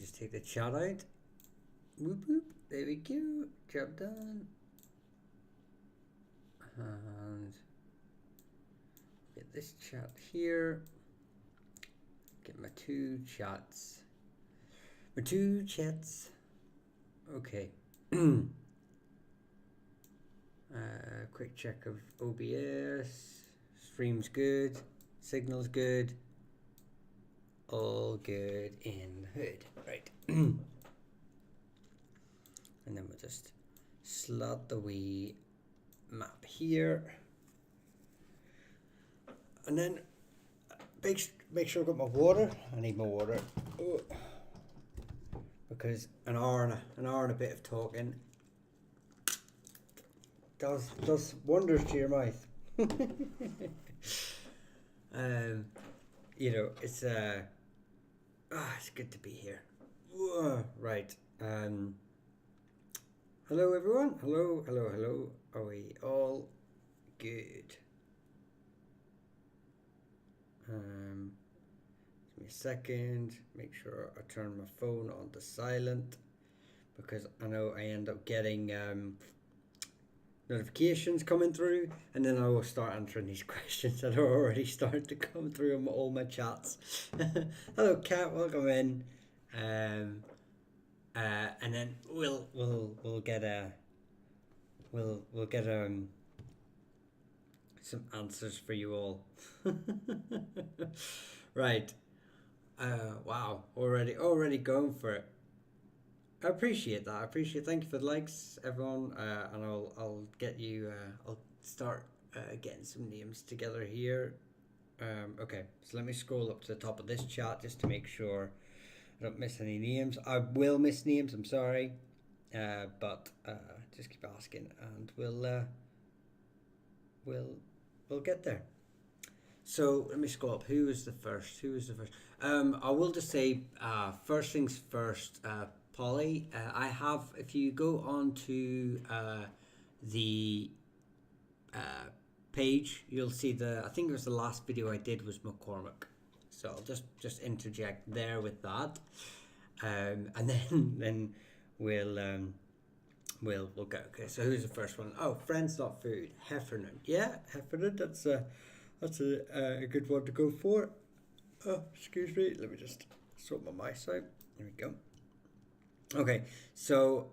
just take the chat out. Whoop whoop. There we go. Job done. And get this chat here. Get my two chats. My two chats. Okay. Quick check of OBS. Stream's good. Signal's good. All good in the hood. Right. And then we'll just slot the wee map here. And then make sure I've got my water. I need my water. Oh. Because an hour and a bit of talking does wonders to your mouth. You know, it's good to be here. Right. Hello everyone. Hello. Are we all good? Give me a second. Make sure I turn my phone on to silent, because I know I end up getting notifications coming through, and then I will start answering these questions that are already starting to come through in all my chats. Hello Kat, welcome in. And then we'll get some answers for you all. Right. Wow, already going for it. I appreciate that. Thank you for the likes, everyone. And I'll get you. I'll start getting some names together here. Okay, so let me scroll up to the top of this chat just to make sure I don't miss any names. I will miss names. I'm sorry, but just keep asking, and we'll get there. So let me scroll up. Who was the first? I will just say, first things first. Polly, I have. If you go on to the page, you'll see I think it was the last video I did was McCormick. So I'll just interject there with that, and then we'll go. Okay, so who's the first one? Oh, friends not food. Heffernan. Yeah, Heffernan. That's a good one to go for. Oh, excuse me. Let me just sort my mouse out. There we go. Okay, so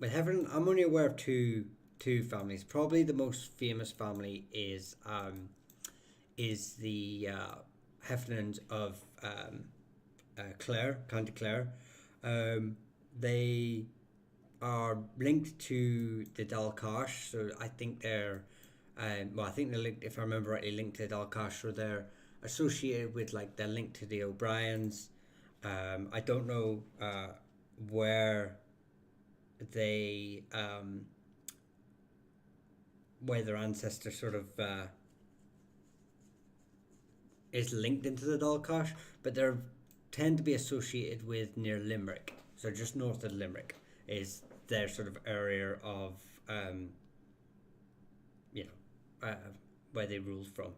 with Heffernan, I'm only aware of two families. Probably the most famous family is the Heffernans of Clare, County Clare. They are linked to the Dalcash, so I think they're linked, if I remember rightly, linked to the Dalcash, so they're associated with, like, they're linked to the O'Briens. I don't know where they where their ancestor sort of is linked into the Dalcash, but they tend to be associated with near Limerick, so just north of Limerick is their sort of area of where they ruled from.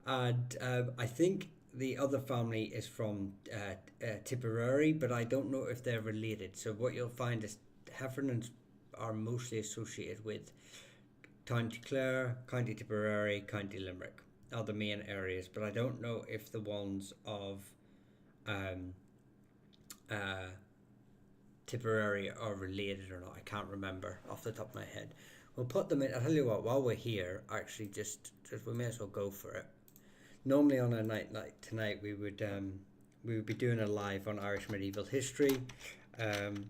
I think the other family is from Tipperary, but I don't know if they're related. So what you'll find is Heffernans are mostly associated with County Clare, County Tipperary, County Limerick are the main areas, but I don't know if the ones of Tipperary are related or not. I can't remember off the top of my head. We'll put them in. I'll tell you what, while we're here, actually, just we may as well go for it. Normally on a night like tonight, we would be doing a live on Irish medieval history. I've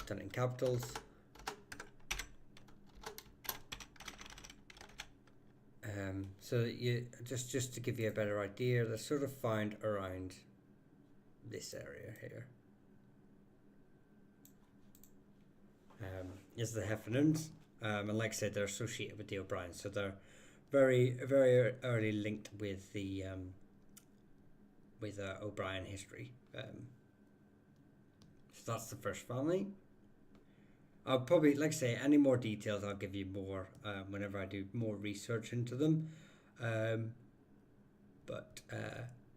done it in capitals. So that you just to give you a better idea, they're sort of found around this area here. Is the Heffernans, and like I said, they're associated with the O'Briens, so they're very, very early linked with the O'Brien history. So that's the first family. I'll probably, like I say, any more details I'll give you more whenever I do more research into them.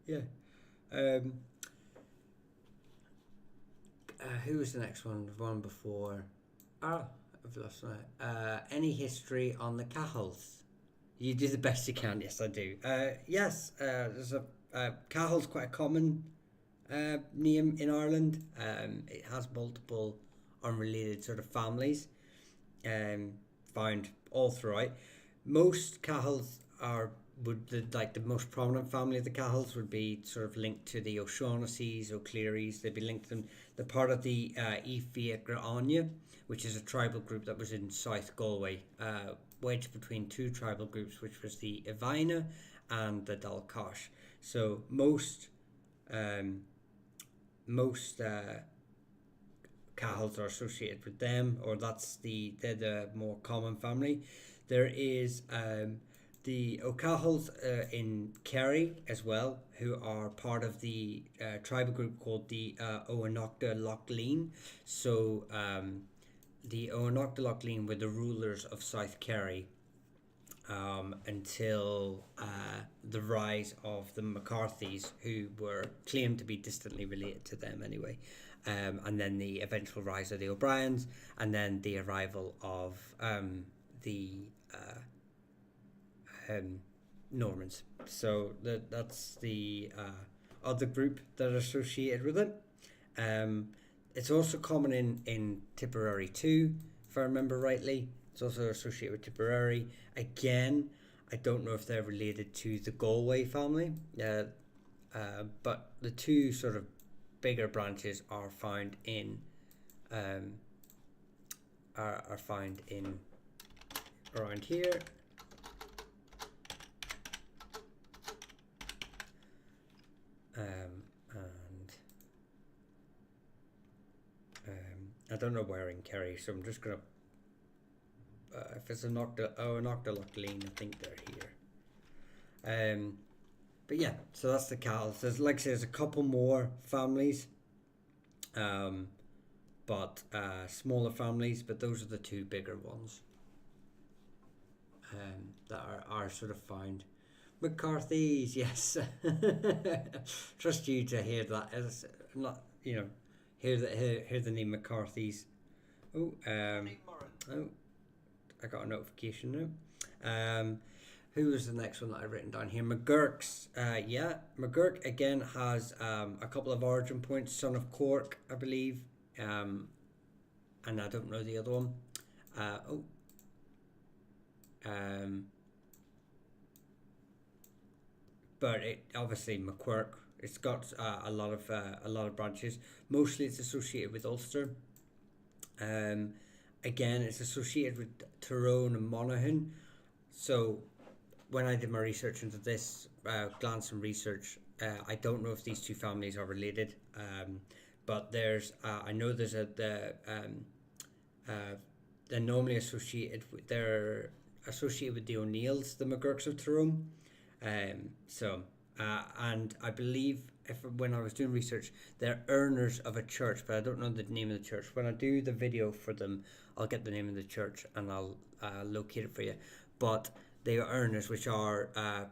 Yeah. Who was the next one? The one before. Ah, I've lost my. Any history on the Cahals? You do the best you can. Yes, I do. Yes, there's a Cahal's quite a common name in Ireland. It has multiple unrelated sort of families found all throughout. Most Cahals are like the most prominent family of the Cahals would be sort of linked to the O'Shaughnessy's, O'Clearys. They'd be linked to them. They're part of the Ifia Graania, which is a tribal group that was in South Galway, wedged between two tribal groups, which was the Ivina and the Dalcosh. So most Cahals are associated with them, or they're the more common family. There is the O'Cahals in Kerry as well, who are part of the tribal group called the Oanachta Lochleen. So the Oanachta Lochleen were the rulers of South Kerry until the rise of the McCarthys, who were claimed to be distantly related to them anyway. And then the eventual rise of the O'Briens, and then the arrival of the Normans. So that's the other group that are associated with it. It's also common in Tipperary too, if I remember rightly. It's also associated with Tipperary. Again, I don't know if they're related to the Galway family, but the two sort of bigger branches are found in are found in around here. I don't know where in Kerry, so I'm just gonna if it's an Lochleen, I think they're here. But yeah, so that's the Cahals. There's, like I say, there's a couple more families, but smaller families, but those are the two bigger ones that are sort of found. McCarthy's, yes. Trust you to hear that. It's not, hear the name McCarthy's. Oh, I got a notification now. Who was the next one that I've written down here? McGurk's. McGurk again has a couple of origin points. Son of Cork, I believe, and I don't know the other one. But it obviously McQuirk. It's got a lot of branches. Mostly it's associated with Ulster. Again, it's associated with Tyrone and Monaghan. So when I did my research into this, glance and research, I don't know if these two families are related. But I know there's they're normally associated with the O'Neills, the McGurks of Tyrone. And I believe when I was doing research, they're earners of a church, but I don't know the name of the church. When I do the video for them, I'll get the name of the church and I'll locate it for you. But they are earners, which are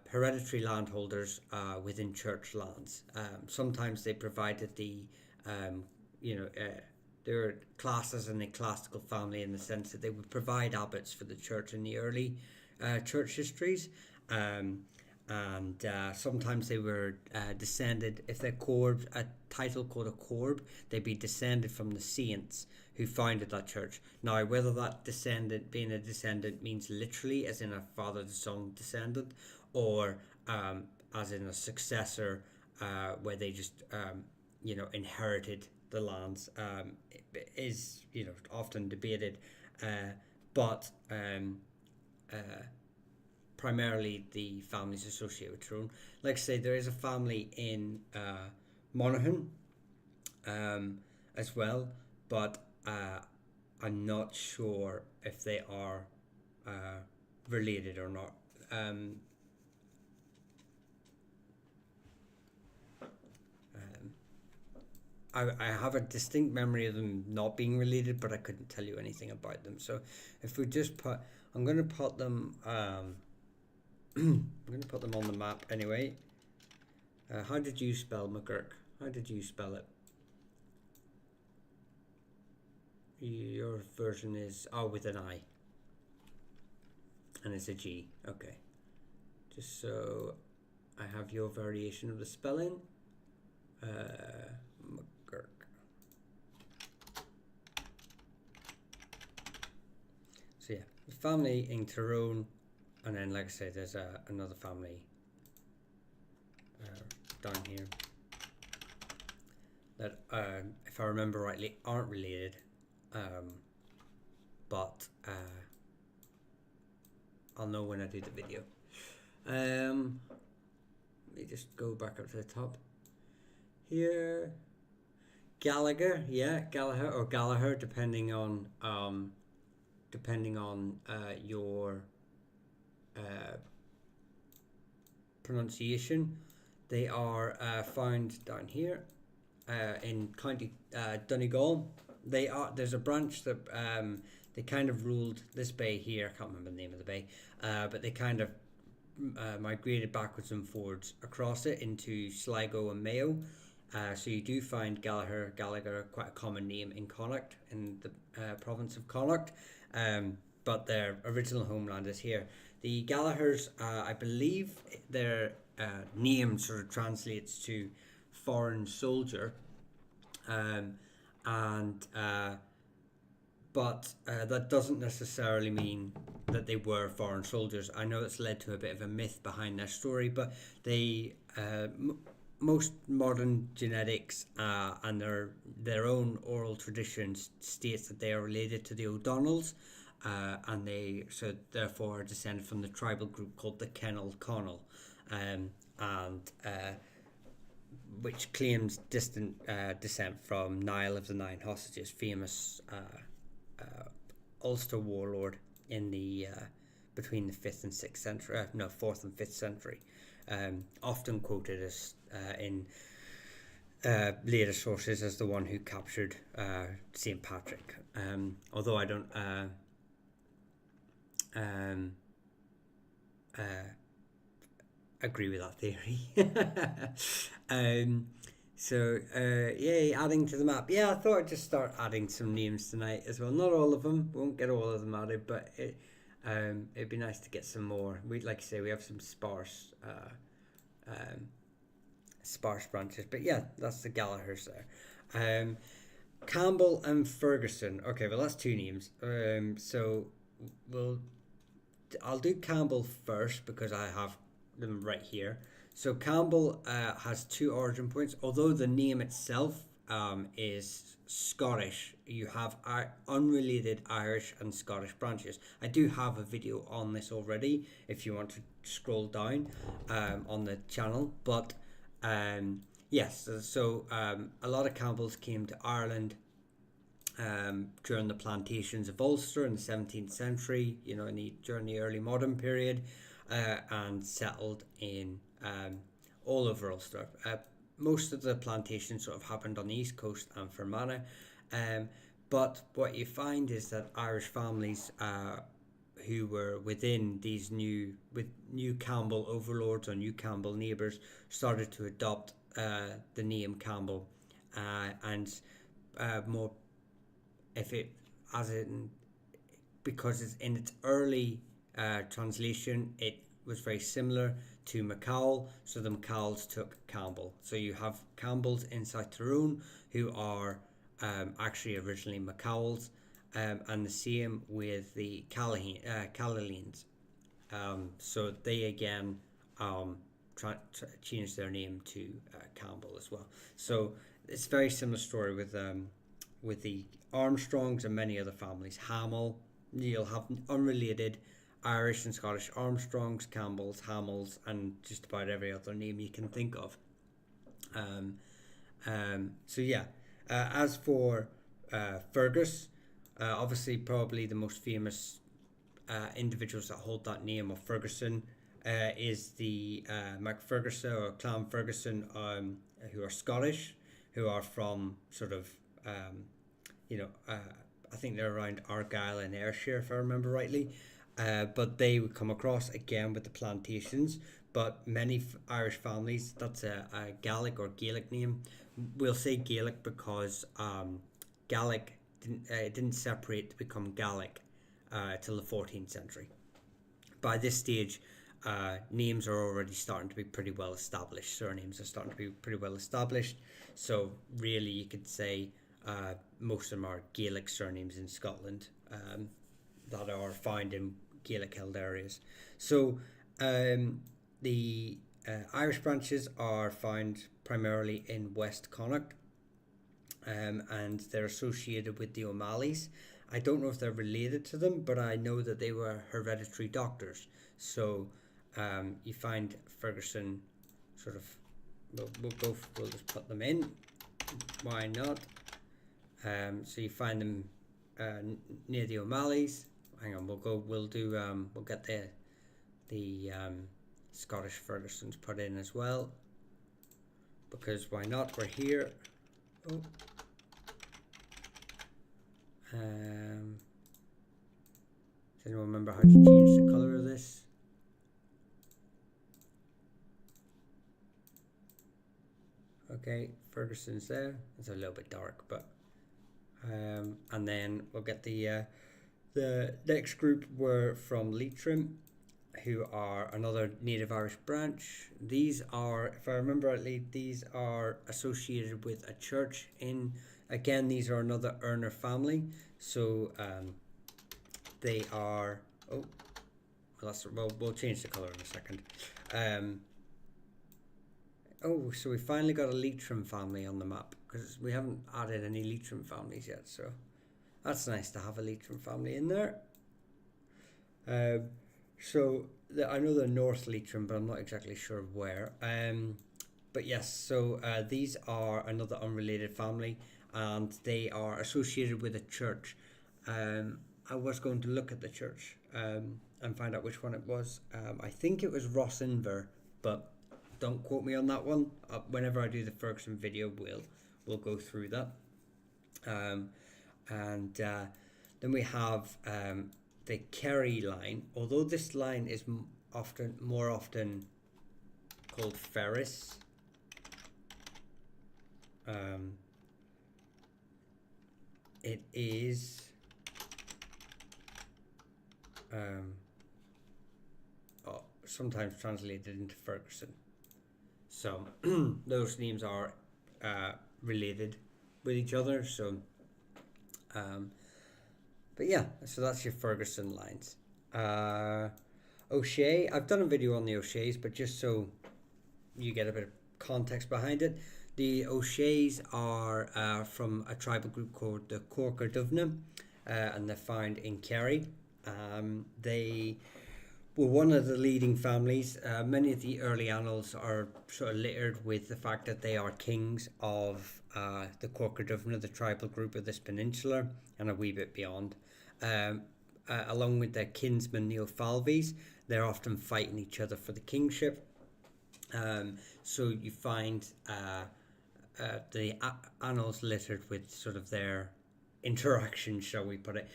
hereditary landholders within church lands. Sometimes they provided they're classed as an ecclesiastical family in the sense that they would provide abbots for the church in the early church histories. And sometimes they were descended, if they're corbed, a title called a corb, they'd be descended from the saints who founded that church. Now, whether that being a descendant means literally as in a father to son descendant, or as in a successor where they just inherited the lands, is often debated, but primarily the families associated with Tyrone. Like I say, there is a family in Monaghan as well, but I'm not sure if they are related or not. I have a distinct memory of them not being related, but I couldn't tell you anything about them. So if we just I'm going to put them I'm going to put them on the map anyway. How did you spell McGurk? How did you spell it? Your version is with an I, and it's a G. Okay, just so I have your variation of the spelling. McGurk. So yeah, the family in Tyrone, and then like I said, there's another family down here that, if I remember rightly, aren't related, but I'll know when I do the video. Let me just go back up to the top here. Gallagher, yeah, Gallagher or Gallagher, depending on your pronunciation. They are found down here in County Donegal. There's a branch that they kind of ruled this bay here. I can't remember the name of the bay, but they kind of migrated backwards and forwards across it into Sligo and Mayo. So you do find Gallagher, quite a common name in Connacht, in the province of Connacht, but their original homeland is here. The Gallaghers, I believe their name sort of translates to foreign soldier, but that doesn't necessarily mean that they were foreign soldiers. I know it's led to a bit of a myth behind their story, but they most modern genetics and their own oral traditions states that they are related to the O'Donnells, and they therefore are descended from the tribal group called the Kennel Connell, and which claims distant descent from Niall of the Nine Hostages, famous Ulster warlord in the between the 5th and 6th century, 4th and 5th century, often quoted as in later sources as the one who captured St. Patrick. Although I don't agree with that theory. Yay, adding to the map. Yeah, I thought I'd just start adding some names tonight as well. Not all of them, won't get all of them added, but it'd be nice to get some more. Like I say, we have some sparse branches, but yeah, that's the Gallaghers there. Campbell and Ferguson. Okay, well that's two names. I'll do Campbell first because I have them right here. So Campbell has two origin points. Although the name itself is Scottish, you have unrelated Irish and Scottish branches. I do have a video on this already if you want to scroll down on the channel. But yes, so a lot of Campbells came to Ireland during the plantations of Ulster in the 17th century, during the early modern period, and settled in all over Ulster. Most of the plantations sort of happened on the east coast and Fermanagh, but what you find is that Irish families who were within these new Campbell overlords or new Campbell neighbours started to adopt the name Campbell, and more because it's in its early translation, it was very similar to MacCowell, so the MacCowells took Campbell. So you have Campbells inside Tyrone who are actually originally MacCowells, and the same with the Callaghans. So they again changed their name to Campbell as well. So it's a very similar story with the Armstrongs and many other families. Hamill, you'll have unrelated Irish and Scottish Armstrongs, Campbells, Hamills, and just about every other name you can think of. As for Fergus, obviously probably the most famous individuals that hold that name of Ferguson is the MacFerguson or Clan Ferguson, who are Scottish, who are from sort of I think they're around Argyll and Ayrshire, if I remember rightly. but they would come across again with the plantations. But many Irish families, that's a Gaelic or Gaelic name. We'll say Gaelic because Gaelic didn't separate to become Gaelic till the 14th century. By this stage, names are already starting to be pretty well established. Surnames are starting to be pretty well established. So really, you could say most of them are Gaelic surnames in Scotland that are found in Gaelic-held areas. So the Irish branches are found primarily in West Connacht, and they're associated with the O'Malleys. I don't know if they're related to them, but I know that they were hereditary doctors. So you find Ferguson sort of. We'll just put them in. Why not? So you find them near the O'Malleys. Hang on, we'll get the Scottish Fergusons put in as well, because why not? We're here. Oh. Does anyone remember how to change the color of this? Okay, Ferguson's there. It's a little bit dark, but and then we'll get the next group were from Leitrim, who are another native Irish branch. These are, if I remember rightly, these are associated with a church in. Again, these are another Erner family. So they are. Oh, we'll change the color in a second. Oh, so we finally got a Leitrim family on the map, because we haven't added any Leitrim families yet. So that's nice to have a Leitrim family in there. So I know they're North Leitrim, but I'm not exactly sure where. But yes, so these are another unrelated family, and they are associated with a church. I was going to look at the church and find out which one it was. I think it was Rossinver, but don't quote me on that one. Whenever I do the Ferguson video, we'll go through that. And then we have the Kerry line. Although this line is more often called Ferris. It is sometimes translated into Ferguson. So those names are related with each other. So, but yeah, so that's your Ferguson lines. O'Shea, I've done a video on the O'Sheas, but just so you get a bit of context behind it, the O'Sheas are from a tribal group called the Corker Duvna, and they're found in Kerry. They were one of the leading families. Many of the early annals are sort of littered with the fact that they are kings of the Corker Duvna, the tribal group of this peninsula, and a wee bit beyond. Along with their kinsmen, the O'Falvies, they're often fighting each other for the kingship. So you find the annals littered with sort of their interactions, shall we put it.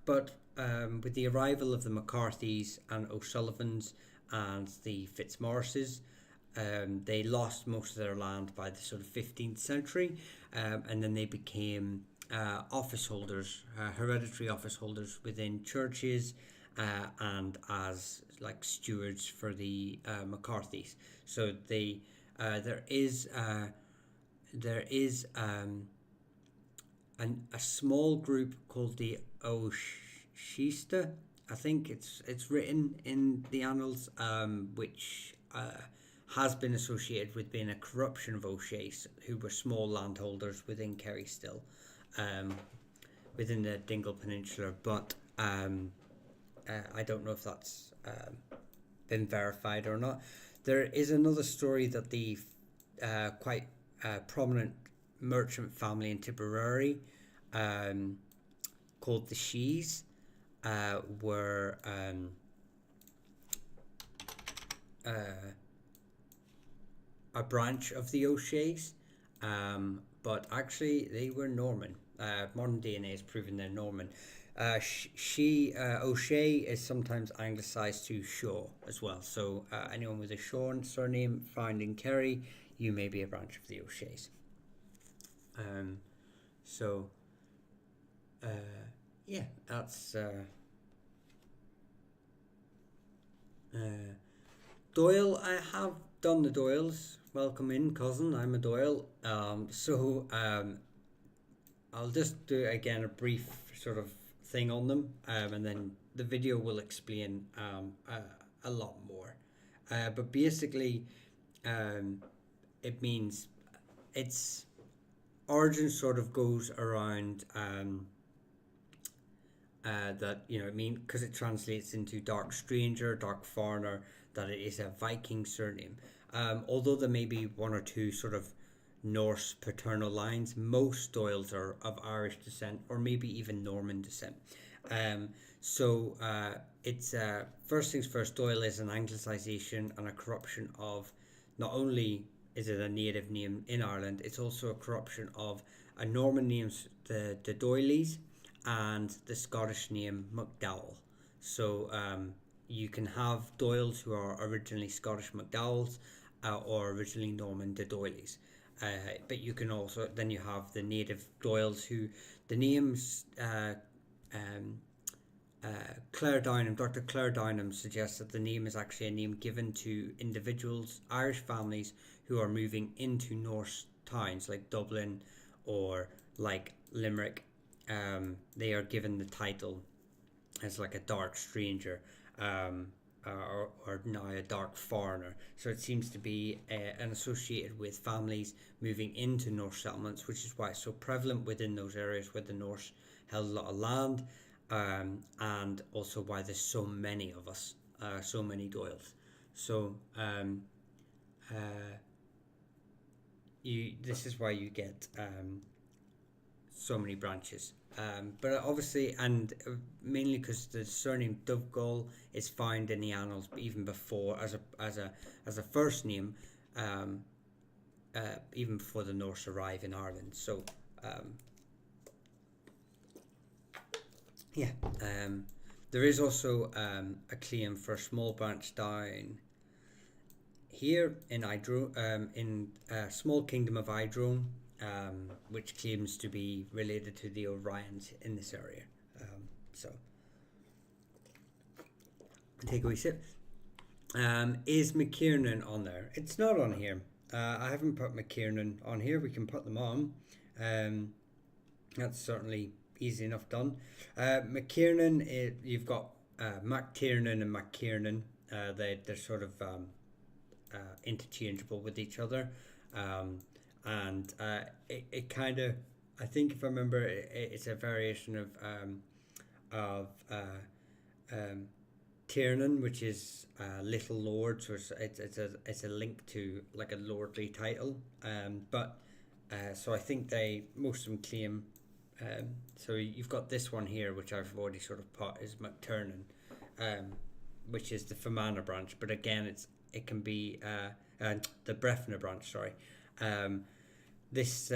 But with the arrival of the McCarthys and O'Sullivans and the Fitzmaurices, they lost most of their land by the sort of 15th century, and then they became office holders, hereditary office holders within churches, and as like stewards for the McCarthys. So there is a small group called the O'Sheasta. I think it's written in the annals, which has been associated with being a corruption of O'Sheas, who were small landholders within Kerry still, within the Dingle Peninsula. But I don't know if that's been verified or not. There is another story that the quite prominent merchant family in Tipperary, called the Shees, were a branch of the O'Sheas, but actually they were Norman. Modern DNA has proven they're Norman. O'Shea is sometimes anglicised to Shaw as well. So anyone with a Shaw surname found in Kerry, you may be a branch of the O'Sheas. Um, so yeah, that's Doyle. I have done the Doyles. Welcome in, cousin. I'm a Doyle. I'll just do again a brief sort of thing on them, and then the video will explain a lot more. But basically, it means its origin sort of goes around that, you know, I mean, because it translates into dark stranger, dark foreigner, that it is a Viking surname. Although there may be one or two sort of Norse paternal lines, most Doyles are of Irish descent or maybe even Norman descent. It's first things first, Doyle is an anglicisation and a corruption of, not only is it a native name in Ireland, it's also a corruption of a Norman name, the Doilies, and the Scottish name MacDowell. So you can have Doyles who are originally Scottish MacDowells or originally Norman the Doilies. But you can also, then you have the native Doyles who, the names Claire Downham, Dr. Claire Downham suggests that the name is actually a name given to individuals, Irish families who are moving into Norse towns like Dublin or like Limerick. They are given the title as like a dark stranger, or now a dark foreigner. So it seems to be an associated with families moving into Norse settlements, which is why it's so prevalent within those areas where the Norse held a lot of land, and also why there's so many of us, so many Doyles. So this is why you get so many branches. But obviously, and mainly because the surname Dovegal is found in the annals even before as a first name, even before the Norse arrive in Ireland. So there is also a claim for a small branch down here in in small kingdom of Idrone, which claims to be related to the Orions in this area. So take a wee sip. Is McKiernan on there? It's not on here. I haven't put McKiernan on here. We can put them on. That's certainly easy enough done. McKiernan, you've got MacTiernan and McKiernan. They're sort of interchangeable with each other. And it kind of, I think if I remember, it's a variation of Tiernan, which is Little Lord, so it's a link to like a lordly title. So I think most of them claim. So you've got this one here, which I've already sort of put is McTurnan, which is the Fermanagh branch, but again it can be the Breffna branch. Sorry. This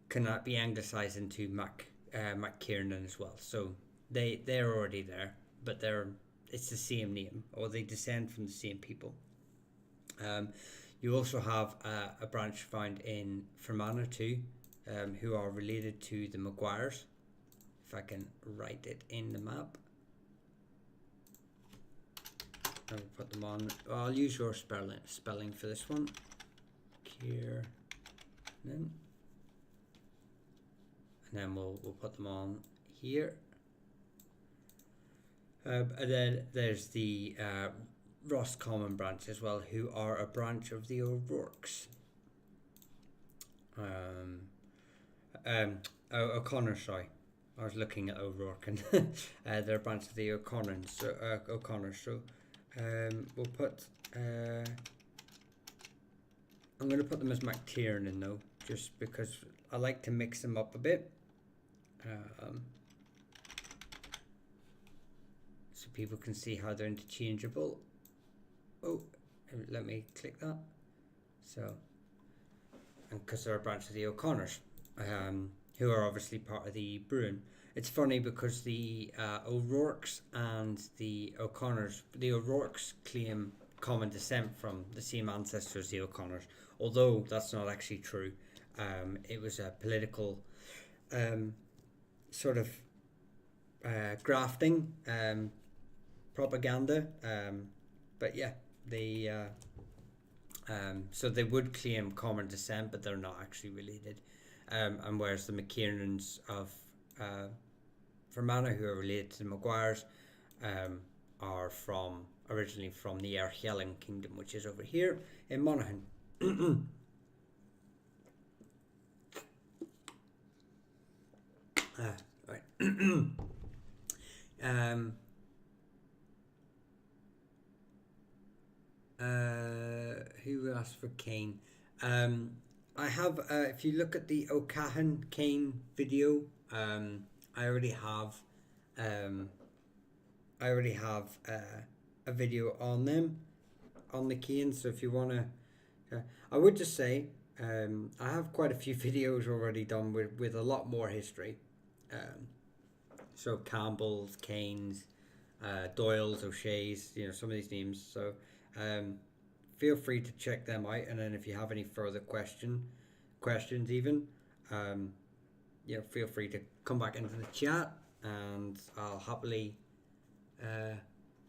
cannot be anglicised into MacKiernan as well. So they're already there, but it's the same name, or they descend from the same people. You also have a branch found in Fermanagh too, who are related to the Maguires. If I can write it in the map. I'll put them on. I'll use your spelling for this one. Here. And then we'll put them on here. And then there's the Roscommon branch as well, who are a branch of the O'Rourke's. O'Connor, sorry. I was looking at O'Rourke, and they're a branch of the O'Connors. So we'll put. I'm going to put them as MacTiernan though, just because I like to mix them up a bit. So people can see how they're interchangeable. Oh, let me click that. So, and because they're a branch of the O'Connors, who are obviously part of the Bruin. it's funny because the O'Rourke's and the O'Connors, the O'Rourke's claim common descent from the same ancestors as the O'Connors, although that's not actually true. It was a political sort of grafting propaganda, but yeah, they so they would claim common descent, but they're not actually related. And whereas the McKiernans of Fermanagh, who are related to the Maguires, are originally from the Erhelin kingdom, which is over here in Monaghan. Right. Who asked for Kane? I have, if you look at the O'Cahan Kane video, I already have a video on them, on the Canes. So if you want to, I would just say, I have quite a few videos already done with a lot more history. So Campbell's, Kane's, Doyle's, O'Shea's, some of these names. So feel free to check them out, and then if you have any further questions even, feel free to come back into the chat, and I'll happily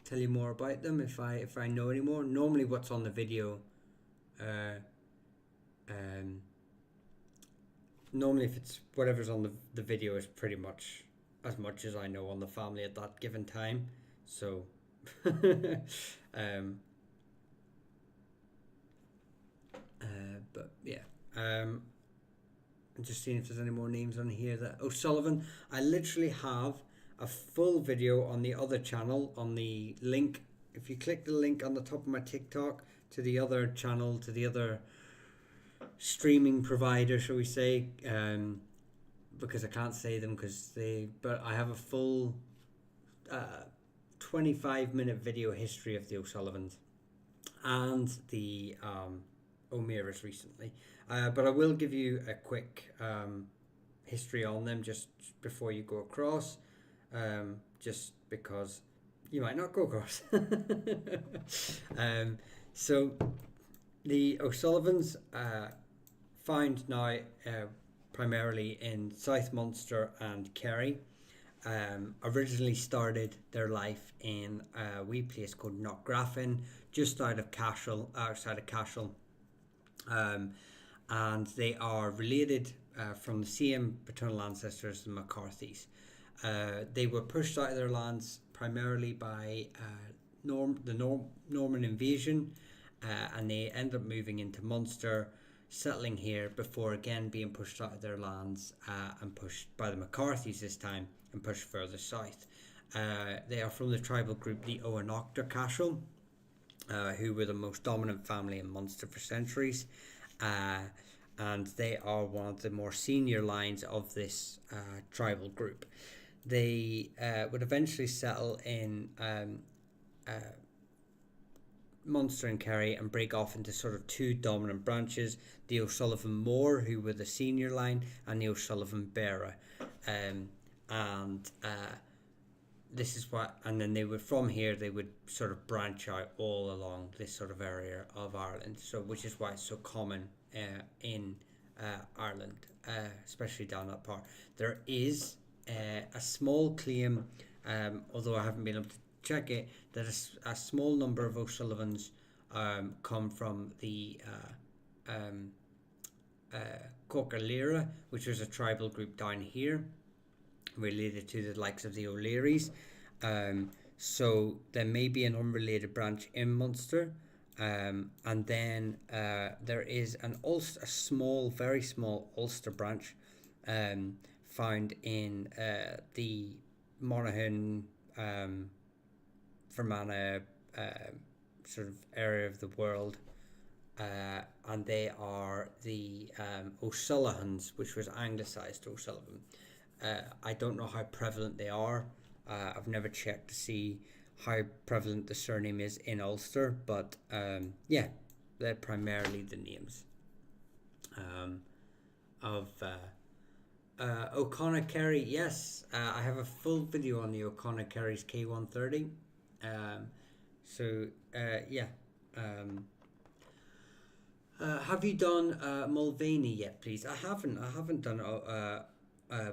tell you more about them if I know any more. Normally, what's on the video, normally if it's whatever's on the video is pretty much as I know on the family at that given time. So but yeah, I'm just seeing if there's any more names on here. That O'Sullivan, I literally have a full video on the other channel, on the link. If you click the link on the top of my TikTok to the other channel, to the other streaming provider, shall we say, because I can't say them but I have a full 25-minute video history of the O'Sullivans and the O'Mearas recently, but I will give you a quick history on them just before you go across, just because you might not go across. So the O'Sullivans, found now primarily in South Munster and Kerry, originally started their life in a wee place called Knockgraffin, just outside of Cashel. And they are related from the same paternal ancestors as the McCarthys. They were pushed out of their lands primarily by the Norman invasion, and they ended up moving into Munster, settling here before again being pushed out of their lands and pushed by the McCarthys this time and pushed further south. They are from the tribal group the Oanocta Cashel, who were the most dominant family in Munster for centuries, and they are one of the more senior lines of this tribal group. They would eventually settle in Munster and Kerry and break off into sort of two dominant branches: the O'Sullivan Moor, who were the senior line, and the O'Sullivan Beara. This is what, and then they would, from here, they would sort of branch out all along this sort of area of Ireland. So, which is why it's so common in Ireland, especially down that part. There is a small claim, although I haven't been able to check it, that a small number of O'Sullivans come from the Coquilira, which was a tribal group down here, related to the likes of the O'Learys. So there may be an unrelated branch in Munster, and then there is a small, very small Ulster branch found in the Monaghan, Fermanagh sort of area of the world, and they are the O'Sullihans, which was anglicised O'Sullivan. I don't know how prevalent they are. I've never checked to see how prevalent the surname is in Ulster, but yeah, they're primarily the names of O'Connor Kerry, yes, I have a full video on the O'Connor Kerry's K130. Um, yeah. Um, have you done Mulvaney yet, please? I haven't. I haven't done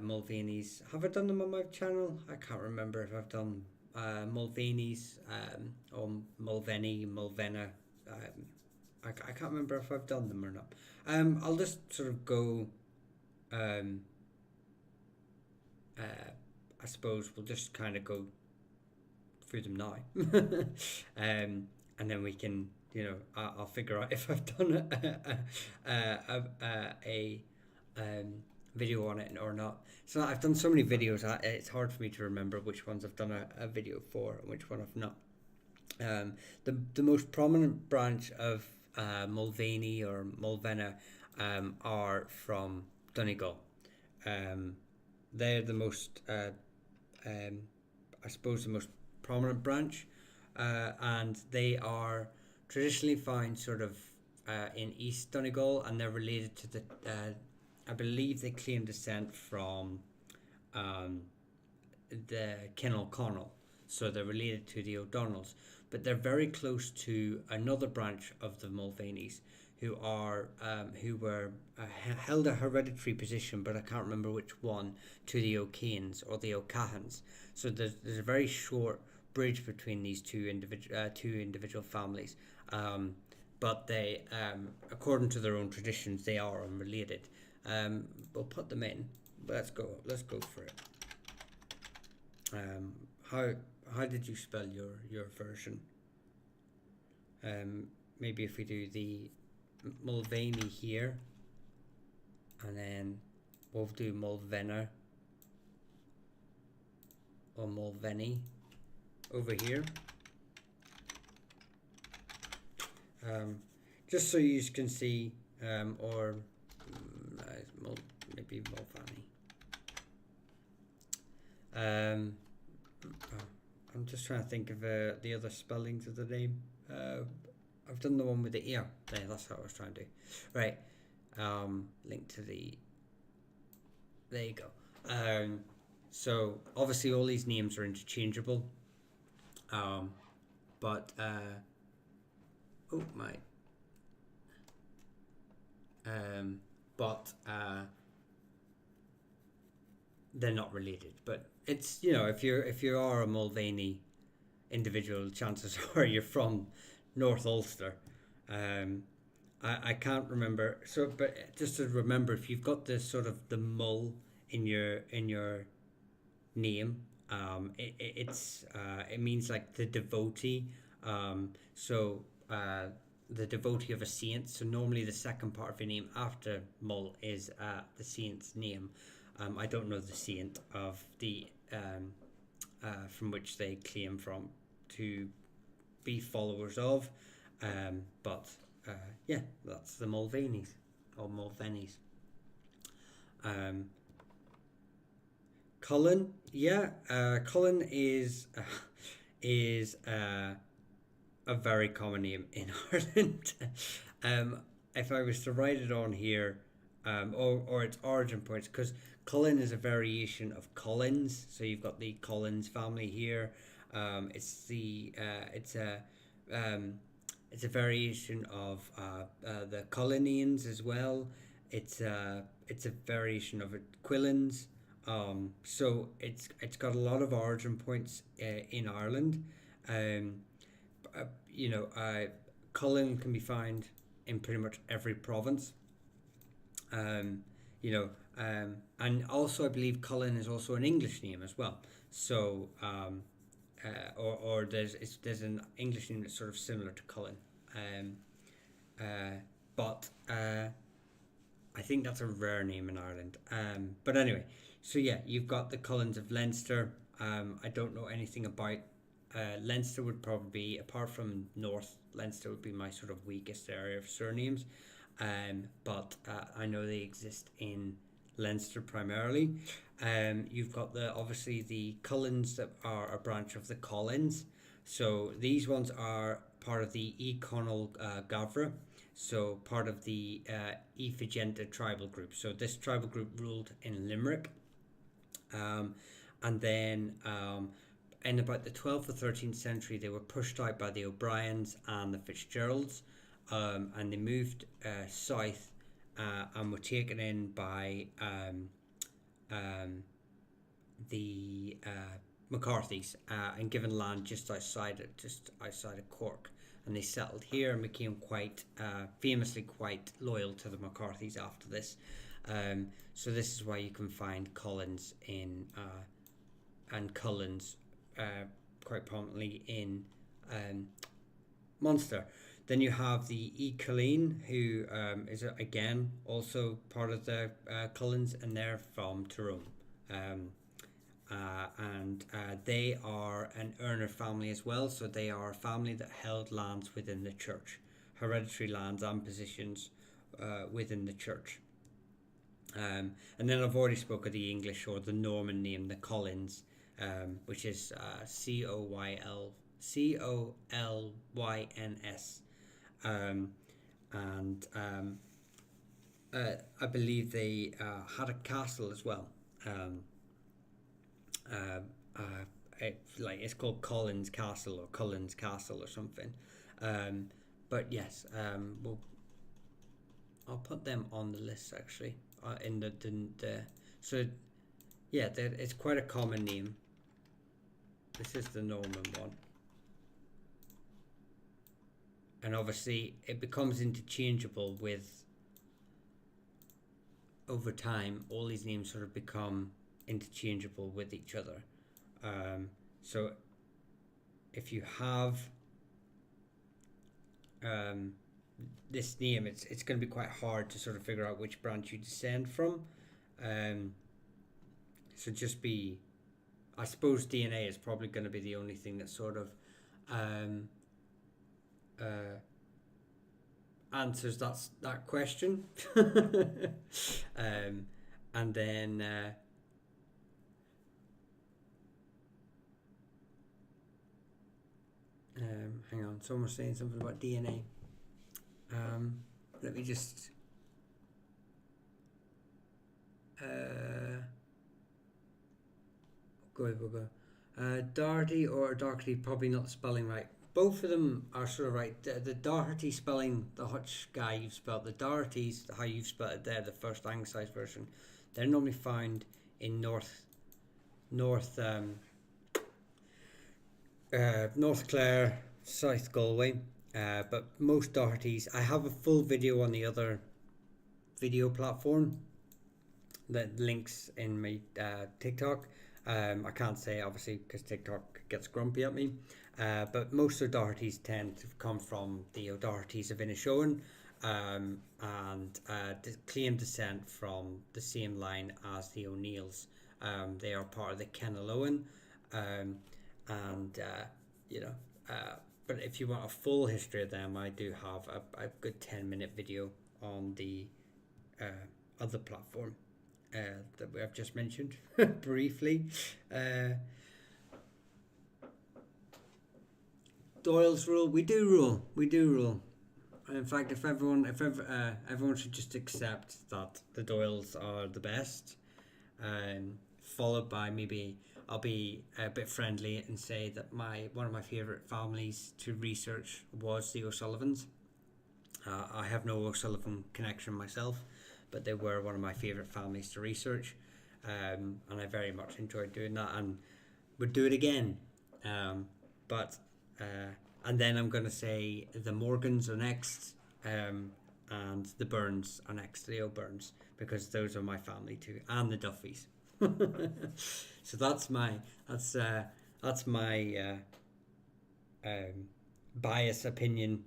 Mulvaney's. Have I done them on my channel? I can't remember if I've done Mulvaney's or Mulvaney, Mulvena. I can't remember if I've done them or not. I'll just sort of go. Um, I suppose we'll just kind of go through them now, and then we can, I'll figure out if I've done a video on it or not. So I've done so many videos, it's hard for me to remember which ones I've done a video for and which one I've not. The most prominent branch of Mulvaney or Mulvena are from Donegal. They're the most, I suppose, the most prominent branch, and they are traditionally found sort of in East Donegal, and they're related to the, I believe they claim descent from the Kinalconnell, so they're related to the O'Donnells, but they're very close to another branch of the Mulvaneys who were held a hereditary position, but I can't remember which one, to the O'Kanes or the O'Cahans. So there's a very short bridge between these two individual families, but they, according to their own traditions, they are unrelated. We'll put them in. Let's go for it. How did you spell your version? Maybe if we do the Mulvaney here, and then we'll do Mulvena or Mulvaney over here, just so you can see, or maybe Mulvaney. I'm just trying to think of the other spellings of the name. I've done the one with the ear. Yeah, that's what I was trying to do. Right. Link to the. There you go. So obviously all these names are interchangeable. But oh my. But they're not related. But it's, if you are a Mulvaney individual, chances are you're from North Ulster. I can't remember. So, but just to remember, if you've got this sort of the Mull in your name, it means like the devotee. The devotee of a saint. So normally the second part of your name after Mull is the saint's name. I don't know the saint of the from which they claim from to be followers of, but yeah, that's the Mulvaneys or Mulveneys. Cullen, yeah, Cullen is a very common name in Ireland. If I was to write it on here, or its origin points, because Cullen is a variation of Collins, so you've got the Collins family here. It's a variation of the Collinians as well. It's a variation of Quillins. So it's got a lot of origin points in Ireland. Cullen can be found in pretty much every province. And also I believe Cullen is also an English name as well. So or there's an English name that's sort of similar to Cullen. But I think that's a rare name in Ireland. But anyway, so yeah, you've got the Cullens of Leinster. I don't know anything about Leinster. Would probably be, apart from North Leinster, would be my sort of weakest area of surnames. But I know they exist in Leinster primarily. You've got obviously the Cullens that are a branch of the Collins. So these ones are part of the Econal Gavra. so part of the Ephigenta tribal group. So this tribal group ruled in Limerick, and then in about the 12th or 13th century, they were pushed out by the O'Briens and the Fitzgeralds, and they moved south and were taken in by the McCarthys and given land just outside of Cork, and they settled here and became quite famously quite loyal to the McCarthys after this. So this is why you can find Collins in and Cullens quite prominently in Munster. Then you have the E. Colleen, who is again also part of the Cullens, and they're from Tyrone. And they are an earner family as well, so they are a family that held lands within the church, hereditary lands and positions within the church. And then I've already spoke of the English or the Norman name, the Collins, which is Collyns. And I believe they had a castle as well. It's called Collins Castle or Cullens Castle or something. But yes, I'll put them on the list actually. So yeah, it's quite a common name. This is the Norman one, and obviously it becomes interchangeable with over time. All these names sort of become interchangeable with each other. So if you have this name, it's going to be quite hard to sort of figure out which branch you descend from. So just be, I suppose DNA is probably going to be the only thing that sort of answers that question. And then hang on, someone was saying something about DNA. Let me just we'll go. Doherty or Doherty, probably not spelling right. Both of them are sort of right. The Doherty spelling, the Hutch guy you've spelled, the Dohertys, how you've spelled it there, the first anglicised version, they're normally found in North Clare, South Galway. But most Dohertys, I have a full video on the other video platform that links in my TikTok. I can't say obviously because TikTok gets grumpy at me, but most O'Dohertys tend to come from the O'Dohertys of Inishowen, and claim descent from the same line as the O'Neills. They are part of the Kenaloan, but if you want a full history of them, I do have a good 10-minute video on the other platform that we have just mentioned briefly. Doyle's rule. We do rule. In fact, if everyone should just accept that the Doyles are the best, followed by maybe I'll be a bit friendly and say that one of my favourite families to research was the O'Sullivans. I have no O'Sullivan connection myself, but they were one of my favourite families to research, and I very much enjoyed doing that and would do it again. And then I'm going to say the Morgans are next, and the Burns are next to the O'Burns, because those are my family too, and the Duffys. So that's my biased opinion.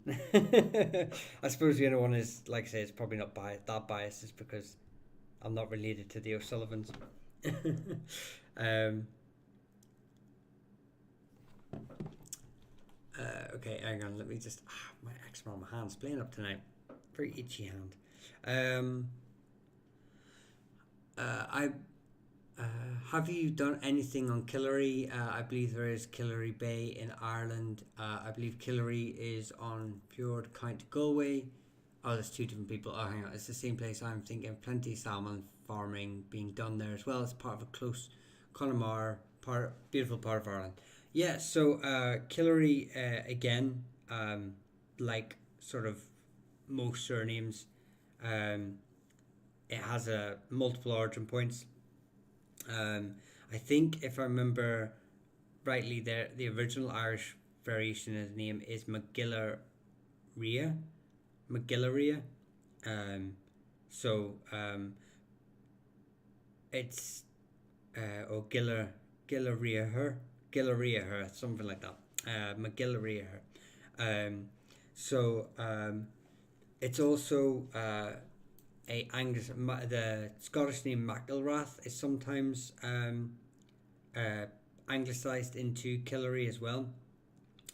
I suppose the other one is, like I say, it's probably not that biased, is because I'm not related to the O'Sullivans. Okay, hang on, let me just my eczema on my hand's playing up tonight. Very itchy hand. Have you done anything on Killary? I believe there is Killary Bay in Ireland. I believe Killary is on Fjord, County Galway. Oh, there's two different people. Oh, hang on. It's the same place. I'm thinking plenty of salmon farming being done there as well. It's part of a close Connemara, beautiful part of Ireland. Yeah, so Killary, again, like sort of most surnames, um, it has a multiple origin points. I think if I remember rightly, the original Irish variation of the name is McGillaria. Um, so it's or Gillariaher, something like that. McGillariaher. Um, so it's also a Angus. The Scottish name McIlrath is sometimes uh, anglicised into Killary as well.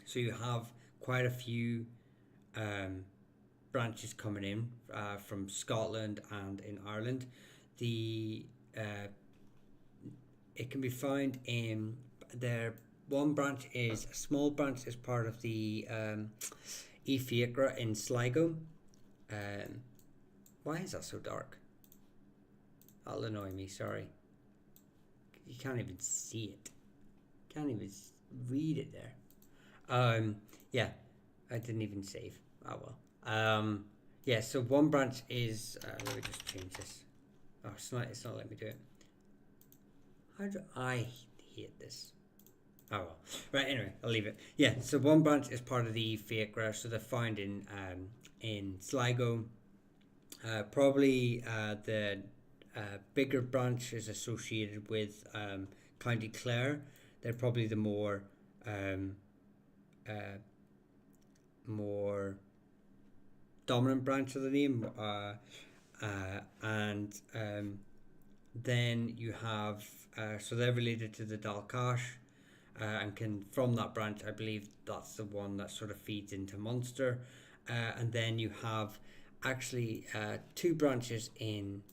So you have quite a few um, branches coming in from Scotland and in Ireland. The It can be found in their one branch is a small branch is part of the Efiacra in Sligo. Why is that so dark? That'll annoy me. Sorry, you can't even see it. Can't even read it there. Yeah, I didn't even save. Oh well. Yeah. So one branch is. Let me just change this. Oh, it's not. It's not letting me do it. How do I hate this? Oh well. Right. Anyway, I'll leave it. Yeah. So one branch is part of the Fiacra, so they're found in Sligo. Probably the bigger branch is associated with County Clare. They're probably the um, uh, more dominant branch of the name, and then you have so they're related to the Dalcash, and can from that branch, I believe that's the one that sort of feeds into Munster, and then you have actually two branches in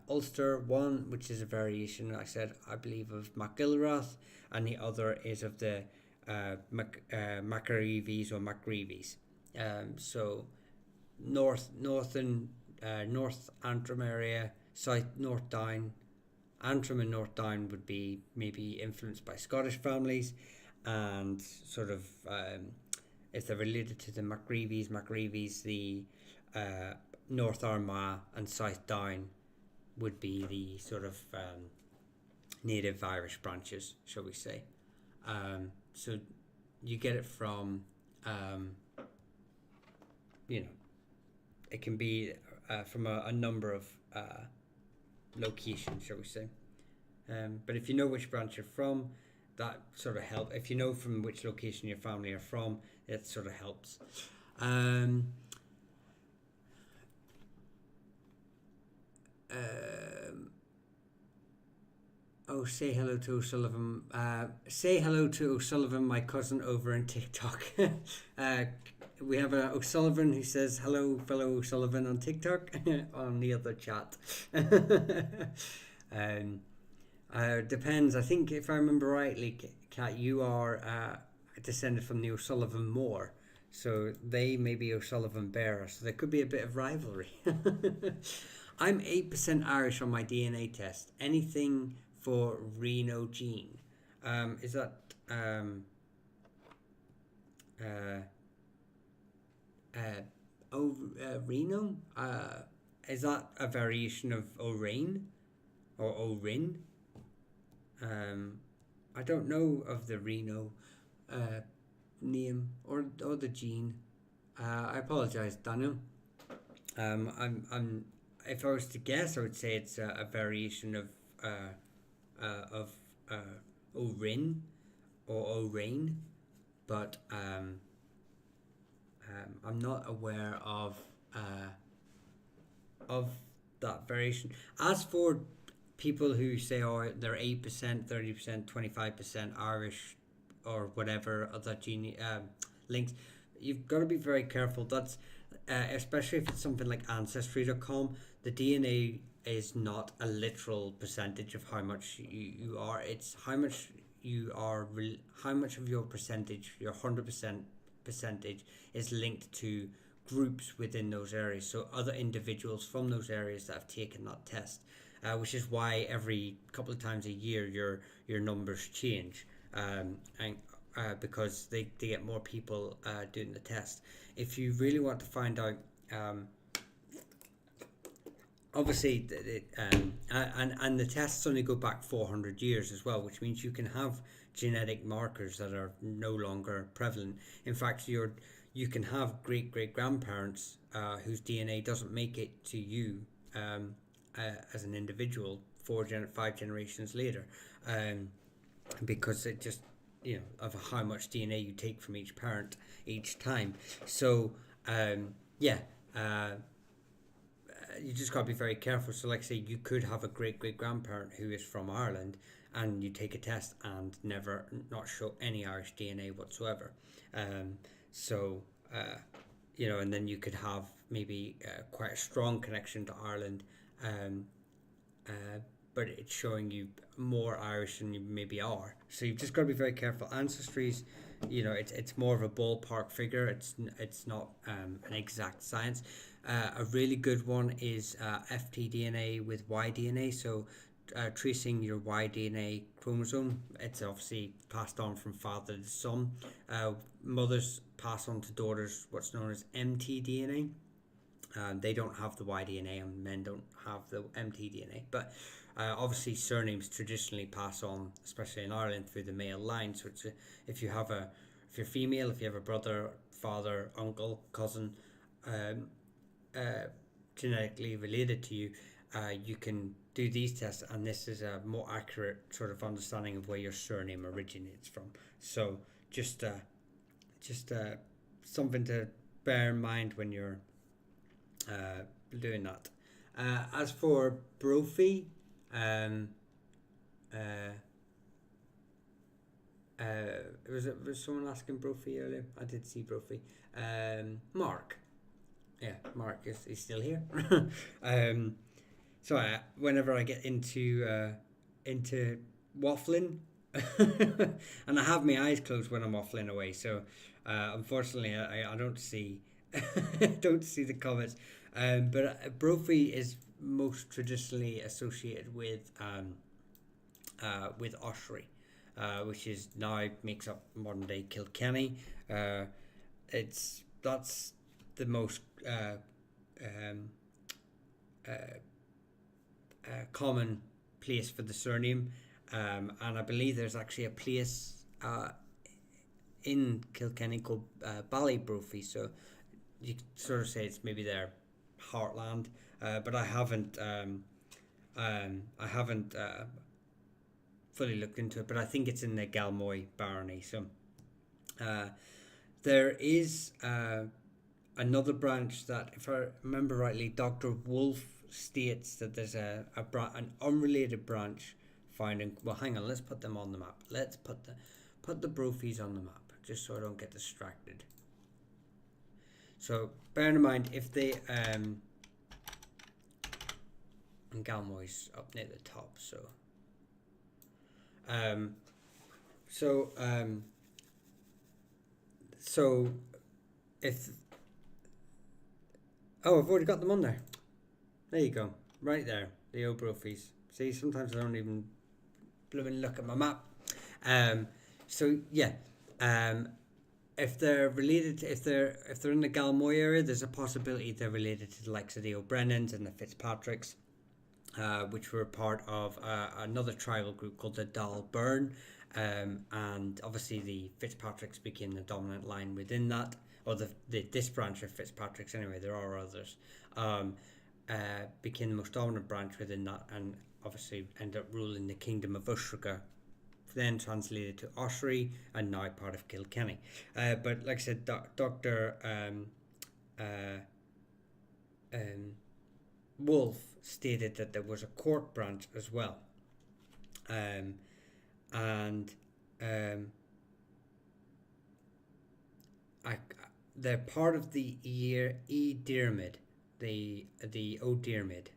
Ulster. One which is a variation, I said, I believe, of MacGillrath, and the other is of the Macarives or Macreeves. So North Antrim area, South North Down. Antrim and North Down would be maybe influenced by Scottish families, and sort of if they're related to the Macreeves, the North Armagh and South Down would be the sort of native Irish branches, shall we say. So you get it from, you know, it can be from a number of locations, shall we say. But if you know which branch you're from, that sort of helps. If you know from which location your family are from, it sort of helps. Oh, say hello to O'Sullivan. Say hello to O'Sullivan, my cousin over in TikTok. We have a O'Sullivan who says hello, fellow O'Sullivan, on TikTok on the other chat. Depends. I think if I remember rightly, Kat, you are descended from the O'Sullivan Moor, so they may be O'Sullivan Bearer. So there could be a bit of rivalry. I'm 8% Irish on my DNA test. Anything for Reno gene? Is that Reno? Is that a variation of O'Rain or O'Rin? I don't know of the Reno name or the gene. I apologize, Daniel. I'm if I was to guess, I would say it's a variation of O'Rin or O'Rain, but I'm not aware of that variation. As for people who say, oh, they're 8%, 30%, 25% Irish or whatever other gene links, you've got to be very careful. That's especially if it's something like Ancestry.com. The DNA is not a literal percentage of how much you are. It's how much you are, how much of your percentage, your 100% percentage, is linked to groups within those areas, so other individuals from those areas that have taken that test, which is why every couple of times a year your numbers change, and because they get more people doing the test. If you really want to find out, obviously, and the tests only go back 400 years as well, which means you can have genetic markers that are no longer prevalent. In fact, you can have great grandparents whose DNA doesn't make it to you as an individual 5 generations later, because it just, of how much DNA you take from each parent each time. So yeah. You just got to be very careful. So, like I say, you could have a great grandparent who is from Ireland, and you take a test and not show any Irish DNA whatsoever. So, and then you could have maybe quite a strong connection to Ireland, but it's showing you more Irish than you maybe are. So you've just got to be very careful. Ancestries, it's more of a ballpark figure. It's not an exact science. A really good one is FTDNA with Y-DNA. So tracing your Y-DNA chromosome, it's obviously passed on from father to son. Mothers pass on to daughters what's known as mtDNA. They don't have the Y-DNA, and men don't have the mtDNA. But obviously surnames traditionally pass on, especially in Ireland, through the male line. So if you're female, if you have a brother, father, uncle, cousin, genetically related to you, you can do these tests, and this is a more accurate sort of understanding of where your surname originates from. So just something to bear in mind when you're doing that. As for Brophy, was someone asking Brophy earlier? I did see Brophy. Mark. Yeah, Mark is still here. So whenever I get into waffling, and I have my eyes closed when I'm waffling away, so unfortunately I don't see don't see the comments. But Brophy is most traditionally associated with Ossory, which is now makes up modern day Kilkenny. That's the most common place for the surname, and I believe there's actually a place in Kilkenny called Ballybrophy, so you could sort of say it's maybe their heartland, but I haven't fully looked into it, but I think it's in the Galmoy barony. So there is another branch that, if I remember rightly, Dr. Wolf states that there's an unrelated branch found in. Well, hang on, let's put them on the map. Let's put the Brophies on the map, just so I don't get distracted. So bear in mind, if they and Galmoy's up near the top, so if I've already got them on there. There you go, right there, the old Brophies. See, sometimes I don't even blooming look at my map. If they're related, if they're in the Galmoy area, there's a possibility they're related to the likes of the O'Brennans and the Fitzpatricks, which were part of another tribal group called the Dalburn, and obviously the Fitzpatricks became the dominant line within that, or this branch of Fitzpatricks anyway. There are others. Became the most dominant branch within that, and obviously ended up ruling the Kingdom of Usraga, then translated to Ossory, and now part of Kilkenny. But like I said, Dr. Wolf stated that there was a Cork branch as well, they're part of the Diarmid, the O'Diarmid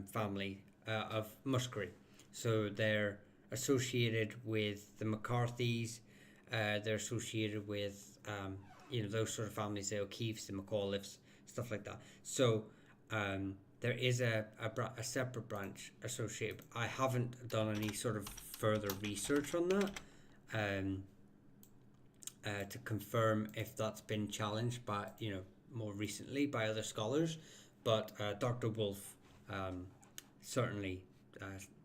family of Muskerry. So they're associated with the McCarthys. They're associated with those sort of families, the O'Keefes, the McAuliffes, stuff like that. So there is a separate branch associated. I haven't done any sort of further research on that to confirm if that's been challenged by, more recently by other scholars, but Dr. Wolf certainly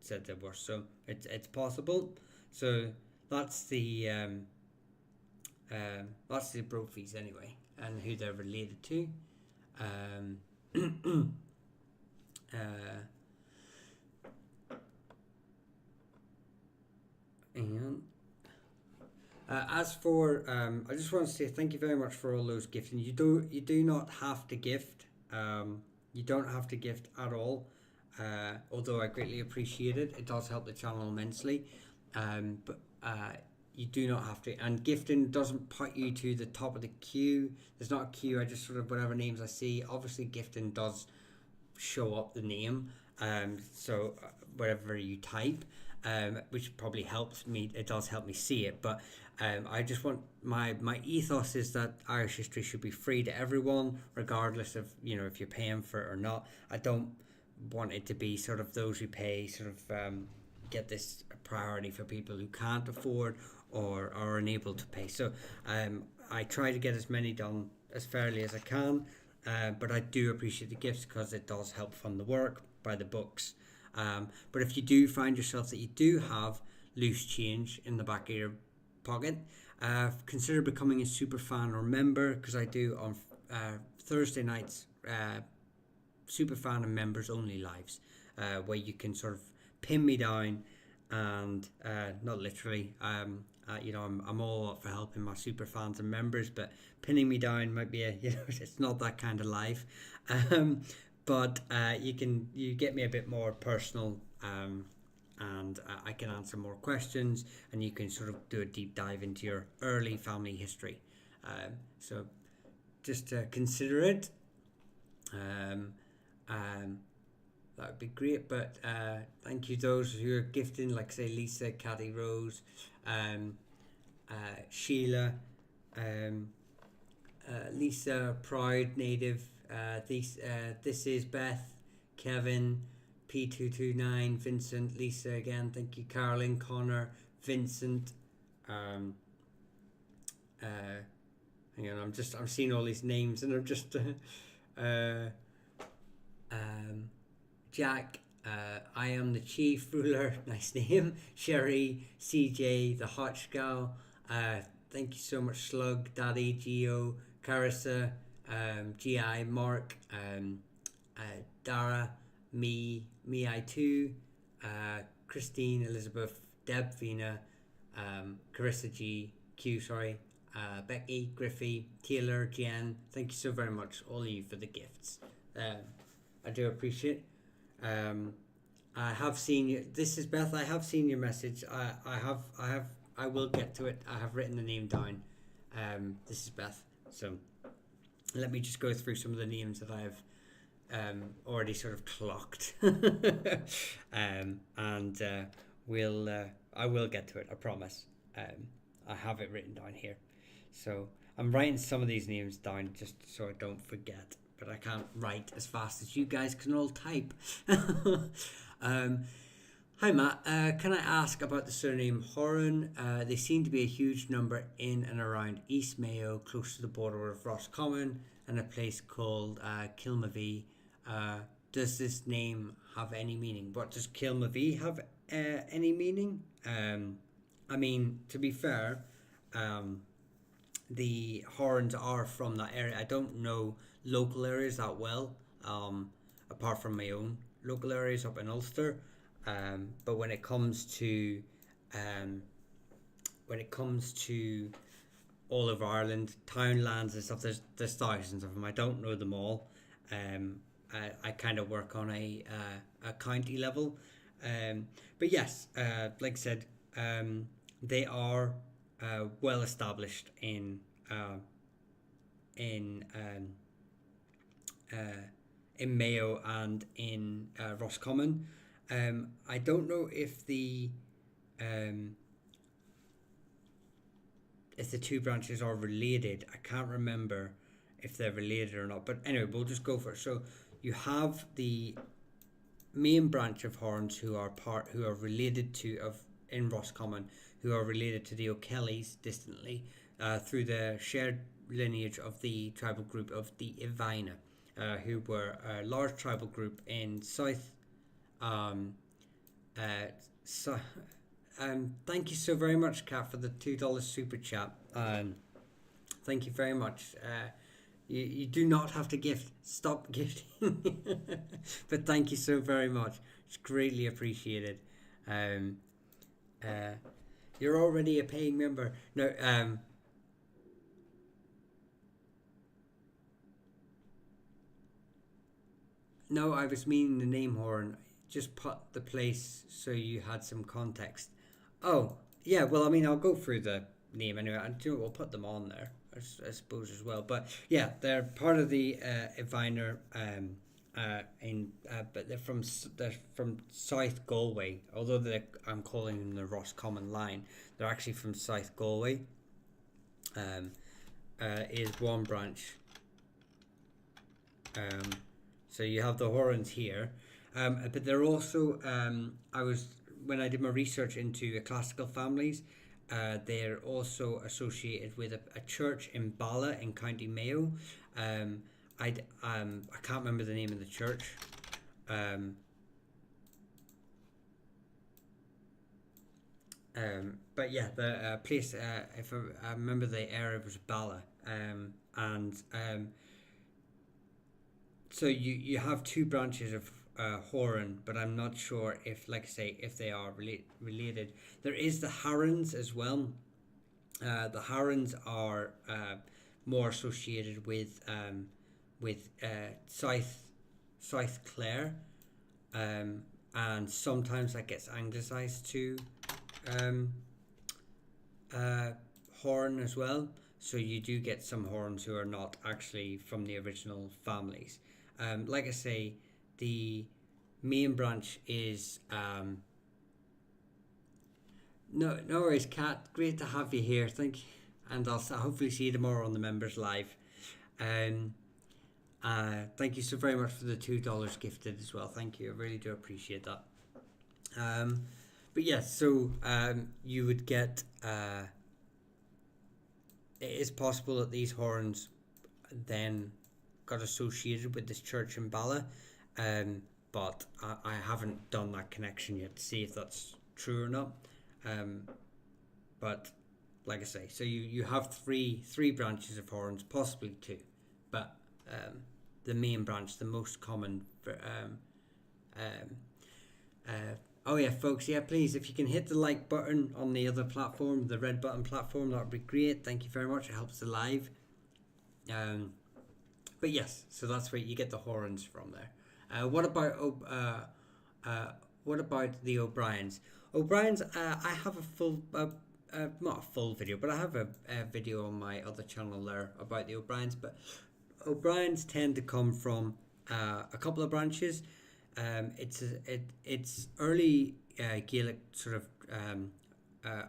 said there were, so it's possible. So that's the Brophies anyway, and who they're related to. And as for, I just want to say thank you very much for all those gifting. You do not have to gift. You don't have to gift at all. Although I greatly appreciate it. It does help the channel immensely. But you do not have to. And gifting doesn't put you to the top of the queue. There's not a queue. I just sort of whatever names I see. Obviously, gifting does show up the name. So whatever you type. Which probably helps me. It does help me see it, but I just want my ethos is that Irish history should be free to everyone, regardless of if you're paying for it or not. I don't want it to be sort of those who pay sort of get this priority for people who can't afford or are unable to pay. So I try to get as many done as fairly as I can, but I do appreciate the gifts because it does help fund the work, buy the books. But if you do find yourself that you do have loose change in the back of your pocket, consider becoming a super fan or member, because I do on Thursday nights super fan and members only lives, where you can sort of pin me down and not literally I'm all up for helping my super fans and members, but pinning me down might be it's not that kind of life. But you get me a bit more personal, and I can answer more questions, and you can sort of do a deep dive into your early family history. So just consider it. That would be great. But thank you those who are gifting, like say Lisa, Cathy Rose, Sheila, Lisa, Proud Native. This is Beth, Kevin, P229, Vincent, Lisa again, thank you, Carolyn, Connor, Vincent. Hang on, I'm seeing all these names and I'm just Jack, I am the chief ruler, nice name. Sherry, CJ, the Hotch gal, thank you so much. Slug, Daddy, Geo, Carissa, GI, Mark, Dara, me I too, Christine, Elizabeth, Deb, Vina, Carissa G, Q, sorry, Becky, Griffey, Taylor, Jen. Thank you so very much, all of you, for the gifts. I do appreciate. I have seen you. This is Beth. I have seen your message. I will get to it. I have written the name down. This is Beth. So let me just go through some of the names that I've already sort of clocked, and I will get to it. I promise. I have it written down here, so I'm writing some of these names down just so I don't forget. But I can't write as fast as you guys can all type. Hi Matt, can I ask about the surname Horan? They seem to be a huge number in and around East Mayo, close to the border of Roscommon, and a place called Kilmavie. Does this name have any meaning? What does Kilmavie have any meaning? I mean, to be fair, the Horns are from that area. I don't know local areas that well, apart from my own local areas up in Ulster. But when it comes to all of Ireland, townlands and stuff, there's thousands of them. I don't know them all. I kind of work on a county level, but yes, like I said, they are well established in Mayo and in Roscommon. I don't know if the two branches are related. I can't remember if they're related or not. But anyway, we'll just go for it. So you have the main branch of Horns who are related to in Roscommon, who are related to the O'Kellys distantly through the shared lineage of the tribal group of the Ivina, who were a large tribal group in South. Um, so, Thank you so very much, Kat, for the $2 super chat. Thank you very much. You do not have to gift. Stop gifting. But thank you so very much. It's greatly appreciated. You're already a paying member. No, I was meaning the name Horn. Just put the place so you had some context. Oh, yeah, well, I mean, I'll go through the name anyway. And we'll put them on there, I suppose, as well. But yeah, they're part of the Iviner, but they're from South Galway. Although I'm calling them the Roscommon line, they're actually from South Galway. Is one branch. So you have the Horns here, but they're also. When I did my research into classical families, they're also associated with a church in Bala in County Mayo. I can't remember the name of the church. But yeah, the place. If I remember, the area was Bala, so you have two branches of Horan, but I'm not sure if, like I say, if they are related. There is the Harrons as well. The Harrons are more associated with South Clare, and sometimes that gets anglicized to Horn as well. So you do get some Horns who are not actually from the original families. Like I say, the main branch is no worries, Kat. Great to have you here. Thank you, and I'll hopefully see you tomorrow on the members live. Thank you so very much for the $2 gifted as well. Thank you, I really do appreciate that. But yes, so you would get. It is possible that these Horns then got associated with this church in Bala, but I haven't done that connection yet to see if that's true or not. But like I say, so you have three branches of Horns, possibly two, but the main branch, the most common for oh yeah, folks, yeah, please, if you can hit the like button on the other platform, the red button platform, that would be great. Thank you very much. It helps the live. But yes, so that's where you get the Horns from there. What about the O'Briens? O'Briens, I have a full, not a full video, but I have a video on my other channel there about the O'Briens. But O'Briens tend to come from a couple of branches. It's early Gaelic sort of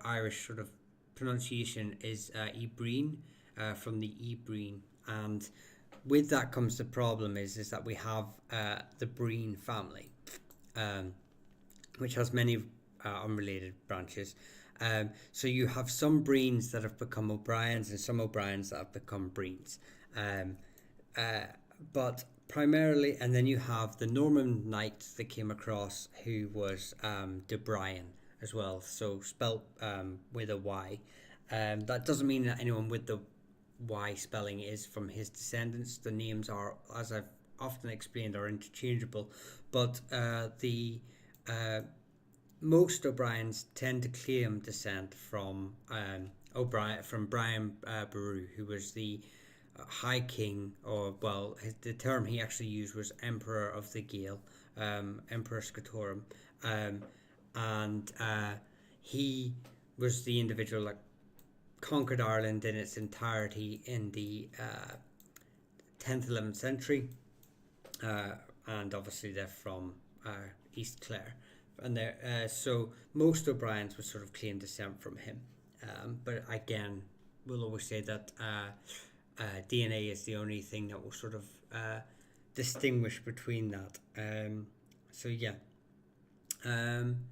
Irish sort of pronunciation is Ibreen, from the Ibreen, and with that comes the problem is that we have the Breen family, which has many unrelated branches. So you have some Breens that have become O'Briens and some O'Briens that have become Breens. But primarily, and then you have the Norman knight that came across who was de Brian as well, so spelt with a Y. That doesn't mean that anyone with the Y spelling is from his descendants. The names are, as I've often explained, are interchangeable, but the most O'Briens tend to claim descent from Brian Boru, who was the High King, or well, the term he actually used was Emperor of the Gael, Emperor Scotorum, and he was the individual that conquered Ireland in its entirety in the 10th, 11th century, and obviously they're from East Clare, and so most O'Briens would sort of claim descent from him, but again, we'll always say that DNA is the only thing that will sort of distinguish between that. So yeah. Um,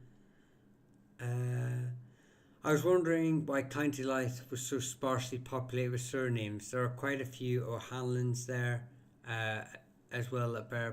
I was wondering why County Life was so sparsely populated with surnames. There are quite a few O'Hanlons there, as well in a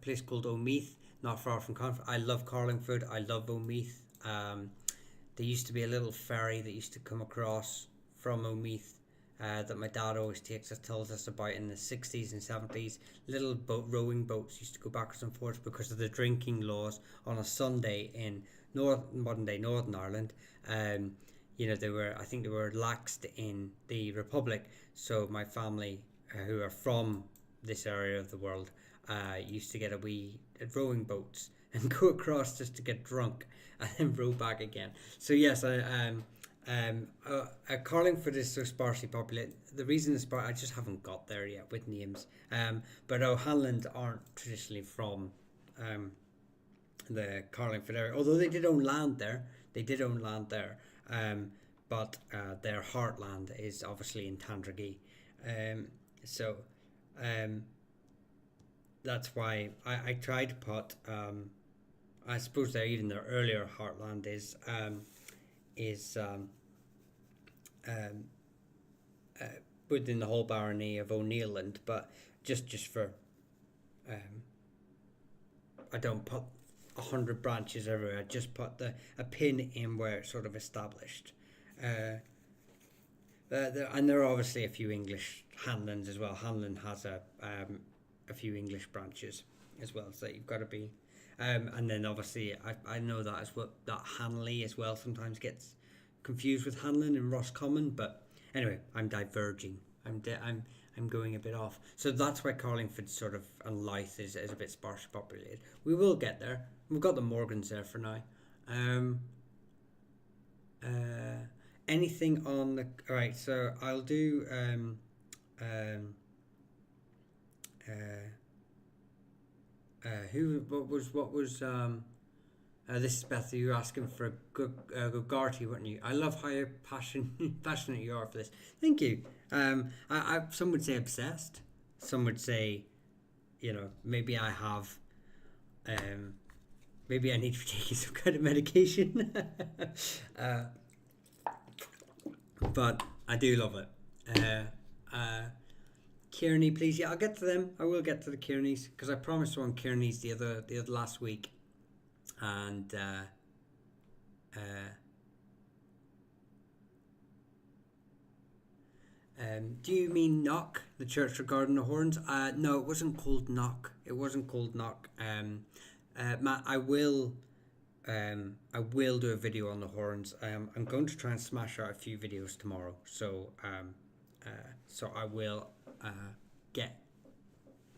place called Omeath, not far from Conf. I love Carlingford. I love Omeath. There used to be a little ferry that used to come across from Omeath that my dad always tells us about in the 60s and 70s. Little rowing boats used to go backwards and forwards because of the drinking laws on a Sunday in modern day Northern Ireland. I think they were laxed in the Republic. So my family, who are from this area of the world, used to get rowing boats and go across just to get drunk and then row back again. So yes, Carlingford is so sparsely populated. The reason it's I just haven't got there yet with names. But O'Hanlons aren't traditionally from the Carlingford area, although they did own land there. But their heartland is obviously in Tandragee. So that's why I tried to put. I suppose even their earlier heartland is within the whole barony of O'Neilland, but just for I don't put 100 branches everywhere. I just put a pin in where it's sort of established. And there are obviously a few English Hanlons as well. Hanlon has a few English branches as well, so you've got to be. And then obviously I know that as well, that Hanley as well sometimes gets confused with Hanlon and Roscommon, but anyway, I'm diverging. I'm going a bit off. So that's why Carlingford sort of and Lythe is a bit sparsely populated. We will get there. We've got the Morgans there for now. Anything on the right? So I'll do what was this is Beth. You were asking for a Gogarty, weren't you? I love how passionate you are for this. Thank you. Some would say obsessed. Some would say, maybe I have. Maybe I need to be taking some kind of medication. But I do love it. Kearney, please. Yeah, I'll get to them. I will get to the Kearneys because I promised one Kearneys the other last week. And do you mean Knock, the church regarding the horns? No, it wasn't called Knock. Matt, I will do a video on the horns. I'm going to try and smash out a few videos tomorrow. So I will get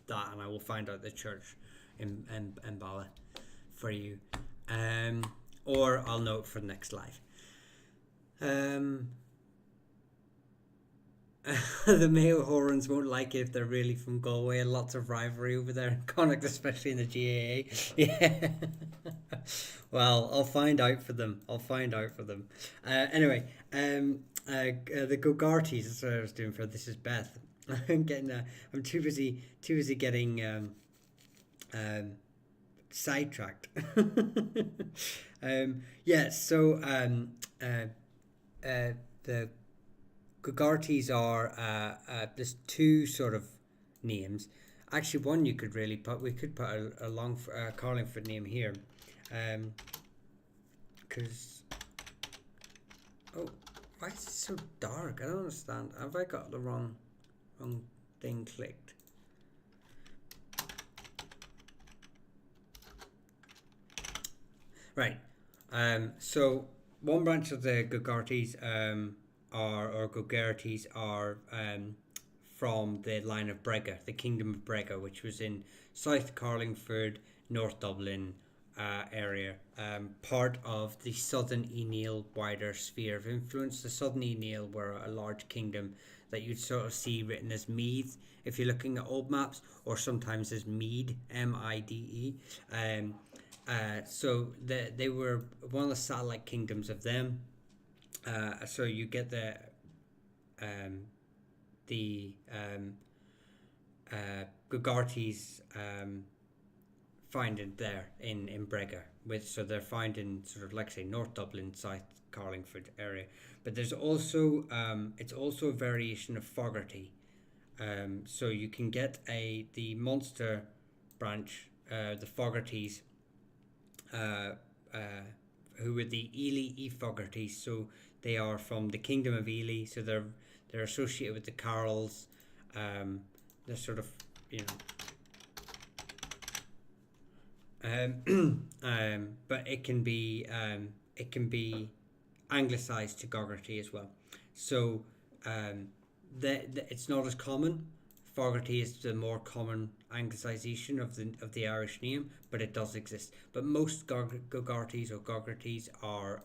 that, and I will find out the church in Bala for you, or I'll note for the next live. The Mayo Horns won't like it if they're really from Galway, and lots of rivalry over there in Connacht, especially in the GAA. Yeah. Well, I'll find out for them. Anyway, the Gogarties. That's what I was doing for This Is Beth. I'm too busy getting sidetracked. The Gogarties are there's two sort of names. Actually, one you could really put. We could put a long Carlingford name here, because why is it so dark? I don't understand. Have I got the wrong thing clicked? Right. So one branch of the Gogarties are from the line of Brega, the Kingdom of Brega, which was in South Carlingford, North Dublin area, part of the Southern Eneel wider sphere of influence. The Southern Eneel were a large kingdom that you'd sort of see written as Meath if you're looking at old maps, or sometimes as Mede, M-I-D-E. So they were one of the satellite kingdoms of them. So you get the the Gogarties found it there in Brega. So they're found in sort of, like say, North Dublin, South Carlingford area. But there's also it's also a variation of Fogarty. So you can get the Munster branch, the Fogarties, who were the Ely Fogarties. So they are from the Kingdom of Ely. So they're associated with the Carrolls. They're sort of, you know. But it can be anglicised to Gogarty as well. So it's not as common. Fogarty is the more common anglicisation of the Irish name, but it does exist. But most Gogarties or Gogarties are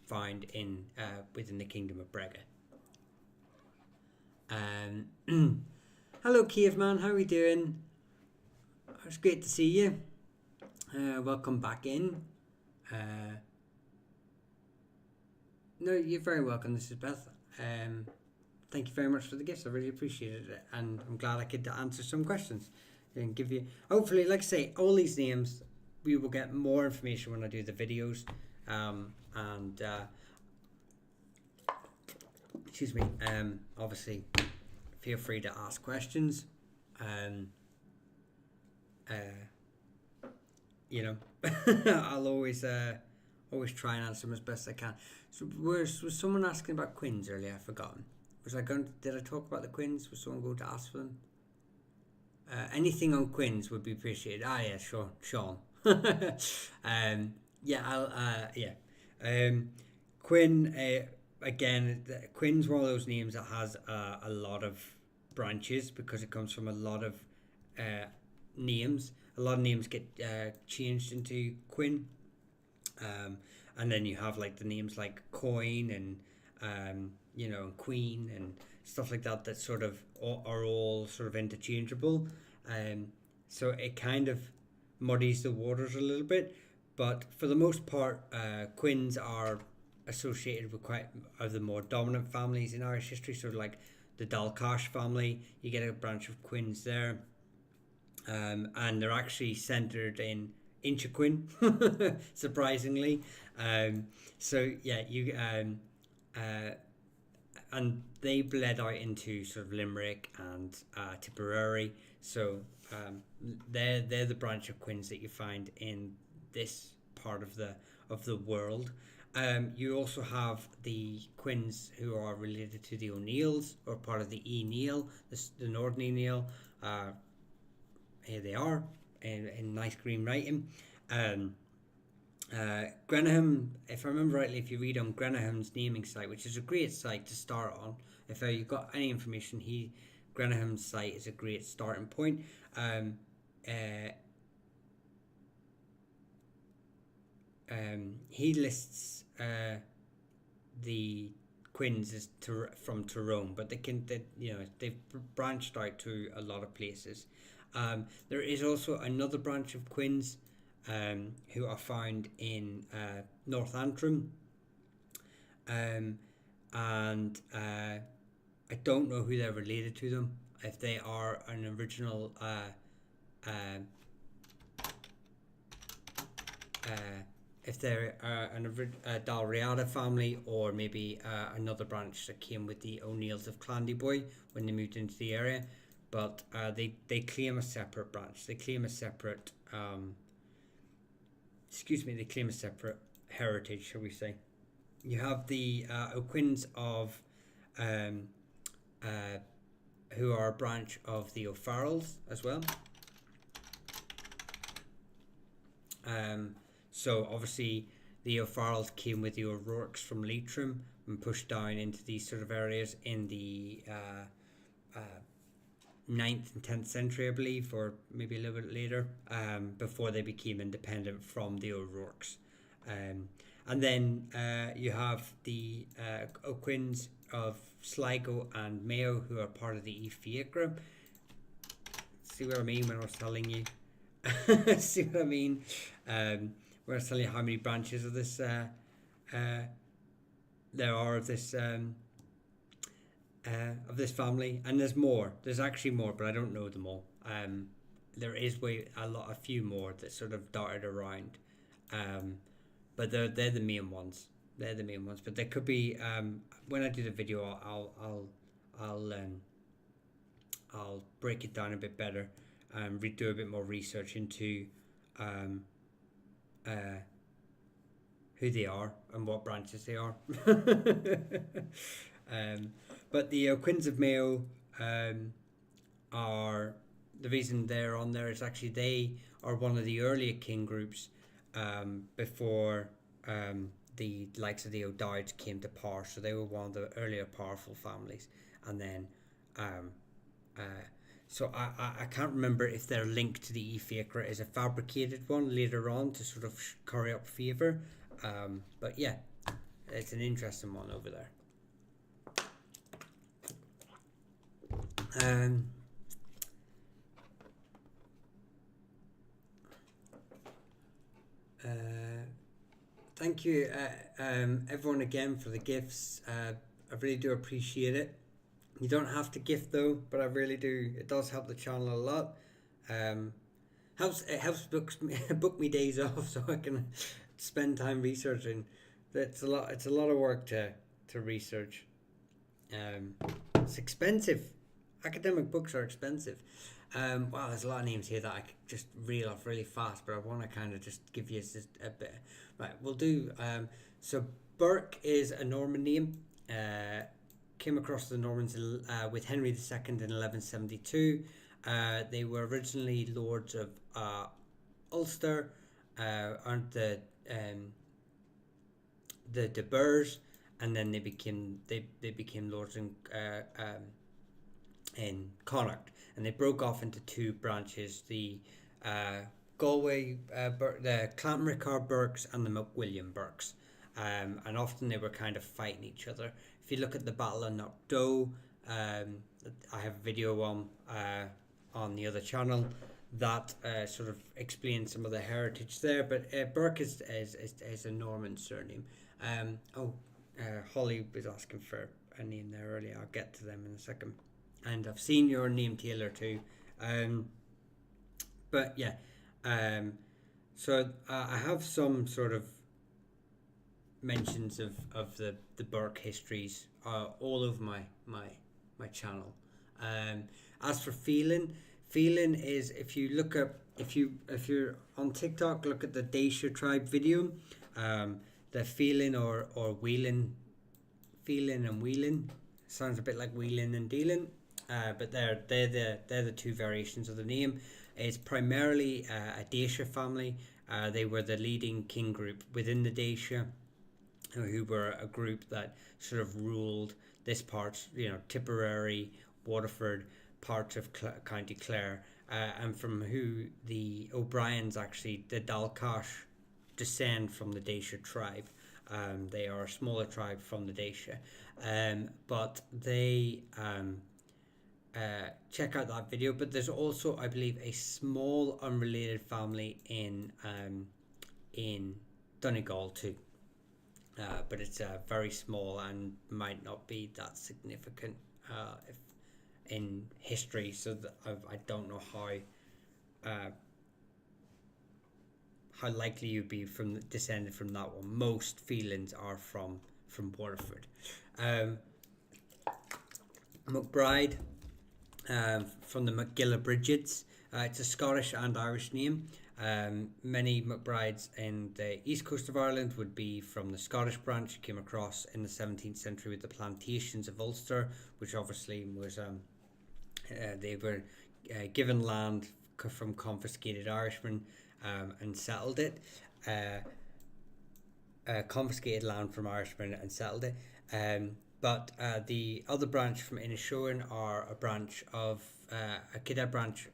found in within the Kingdom of Brega. Hello, Caveman. How are we doing? It's great to see you. Welcome back in. No, you're very welcome. This is Beth. Thank you very much for the gifts. I really appreciated it, and I'm glad I could answer some questions and give you. Hopefully, like I say, all these names, we will get more information when I do the videos. And excuse me. Obviously, feel free to ask questions. You know, I'll always try and answer them as best I can. So was someone asking about Quins earlier? I've forgotten. Did I talk about the Quins? Was someone going to ask for them? Anything on Quins would be appreciated. Yeah, sure, Sean. Quinn, again, Quinn's one of those names that has a lot of branches because it comes from a lot of names. A lot of names get changed into Quinn. And then you have like the names like Coin and Queen and stuff like that sort of are all sort of interchangeable. So it kind of muddies the waters a little bit, but for the most part, Quins are associated with quite of the more dominant families in Irish history. So like the Dalcash family, you get a branch of Quins there, and they're actually centered in Inchiquin, surprisingly. So yeah, you and they bled out into sort of Limerick and Tipperary. So they're the branch of Quins that you find in this part of the world. You also have the Quins who are related to the O'Neills, or part of the Neil, the Northern Neil. Here they are in nice green writing. Grenaham, if I remember rightly, if you read on Grenaham's naming site, which is a great site to start on, if you've got any information, Grenaham's site is a great starting point. He lists the Quins as from Tyrone, but they've branched out to a lot of places. There is also another branch of Quins who are found in North Antrim, and I don't know who they're related to them, if they are an original if they're a Dalriada family, or maybe another branch that came with the O'Neills of Clandyboy when they moved into the area, but they claim a separate branch. They claim a separate they claim a separate heritage, shall we say. You have the O'Quins of who are a branch of the O'Farrells as well. So obviously the O'Farrells came with the O'Rourkes from Leitrim and pushed down into these sort of areas in the 9th and 10th century, I believe, or maybe a little bit later, before they became independent from the O'Rourkes. And then you have the O'Quins of Sligo and Mayo, who are part of the Fiacre. See what I mean when I was telling you? See what I mean? When I was telling you how many branches of this there are of this of this family, and there's more. There's actually more, but I don't know them all. There is a few more that sort of dotted around, um, but they're the main ones. They're the main ones. But there could be when I do the video, I'll break it down a bit better and do a bit more research into um, uh, who they are and what branches they are. um, but the Quins of Mayo are the reason they're on there is actually they are one of the earlier king groups before the likes of the O'Dowds came to power. So they were one of the earlier powerful families, and then um, uh, so I can't remember if they're linked to the Efakra as a fabricated one later on to sort of curry up favour. But yeah, it's an interesting one over there. Thank you, everyone, again for the gifts. I really do appreciate it. You don't have to gift though, but I really do. It does help the channel a lot. It helps book me days off so I can spend time researching. It's a lot. It's a lot of work to research. It's expensive. Academic books are expensive. Wow, there's a lot of names here that I could just reel off really fast, but I want to kind of just give you just a bit. Right, we'll do. So Burke is a Norman name. Came across the Normans with Henry II in 1172. They were originally lords of Ulster, aren't the De Burrs, and then they became lords in Connacht, and they broke off into two branches: the Galway, the Clanricarde Burkes, and the McWilliam Burkes. And often they were kind of fighting each other. If you look at the Battle of Knockdoe, I have a video on the other channel that sort of explains some of the heritage there. But Burke is a Norman surname. Holly was asking for a name there earlier. I'll get to them in a second. And I've seen your name, Taylor, too. But yeah, so I have some sort of mentions of the Burke histories all over my channel. As for Phelan is, if you're on TikTok, look at the Dacia tribe video. The Phelan or Whelan, and Whelan sounds a bit like wheeling and dealing. But they're the two variations of the name. It's primarily a Dacia family. They were the leading king group within the Dacia, who were a group that sort of ruled this part, Tipperary, Waterford, parts of County Clare, and from who the O'Briens, actually, the Dalcash, descend from the Dacia tribe. They are a smaller tribe from the Dacia, but they check out that video. But there's also, I believe, a small unrelated family in Donegal too. But it's very small and might not be that significant if in history. So that I don't know how likely you'd be descended from that one. Most Phelans are from Waterford. McBride, from the McGilla Bridgets. It's a Scottish and Irish name. Many McBrides in the east coast of Ireland would be from the Scottish branch, came across in the 17th century with the plantations of Ulster, which obviously was they were given land from confiscated Irishmen and settled it. Confiscated land from Irishmen and settled it. But the other branch from Inishowen are a branch of a cadet branch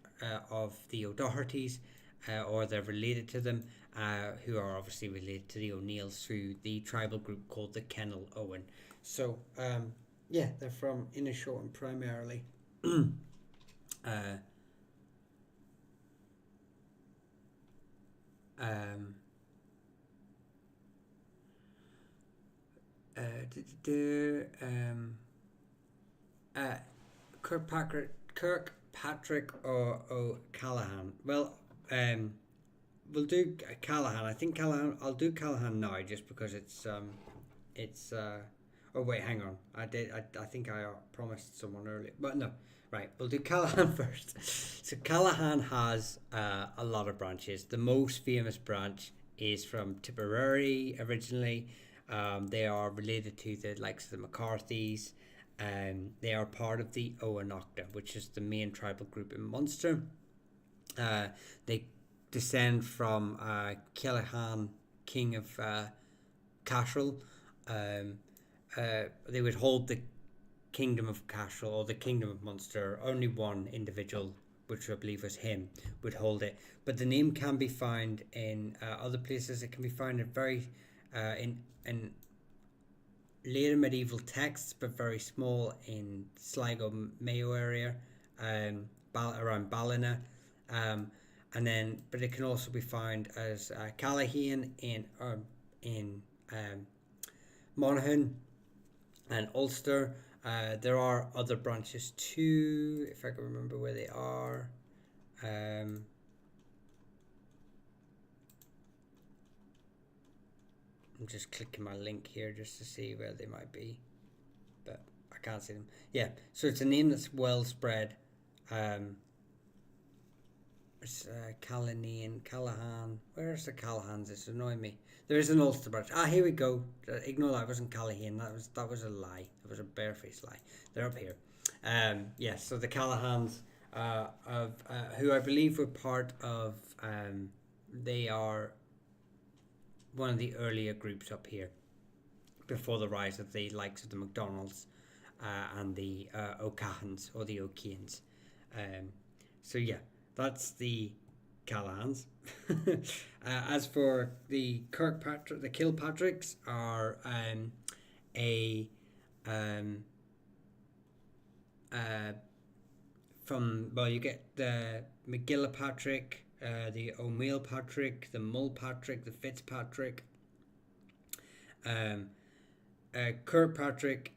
of the O'Dohertys. Or they're related to them, who are obviously related to the O'Neills through the tribal group called the Kennel Owen. So, yeah, they're from Inishowen primarily. uh, Kirkpatrick or O'Callaghan. Well, we'll do Callahan. I think Callahan. I'll do Callahan now, just because it's. Oh wait, hang on. I think I promised someone earlier, but no. Right, we'll do Callahan first. So Callahan has a lot of branches. The most famous branch is from Tipperary originally. They are related to the likes of the McCarthys. They are part of the Oanachta, which is the main tribal group in Munster. They descend from Callahan, king of Cashel. They would hold the kingdom of Cashel or the kingdom of Munster. Only one individual, which I believe was him, would hold it. But the name can be found in other places. It can be found in very in later medieval texts, but very small in Sligo, Mayo area, around Ballina, but it can also be found as Callahan in Monaghan and Ulster. There are other branches too, if I can remember where they are. I'm just clicking my link here just to see where they might be, but I can't see them. Yeah, so it's a name that's well spread. It's Callahan. Where's the Callahans? It's annoying me. There is an Ulster branch. Here we go. Ignore that. It wasn't Callahan. That was a lie. That was a barefaced lie. They're up here. Yes. So the Callahans, who I believe were part of. They are one of the earlier groups up here, before the rise of the likes of the MacDonalds, and the O'Cahans or the O'Keans. So yeah. That's the Callahans. As for the Kilpatricks are you get the McGillapatrick, the O'Meal Patrick, the Mulpatrick, the Fitzpatrick. Kirkpatrick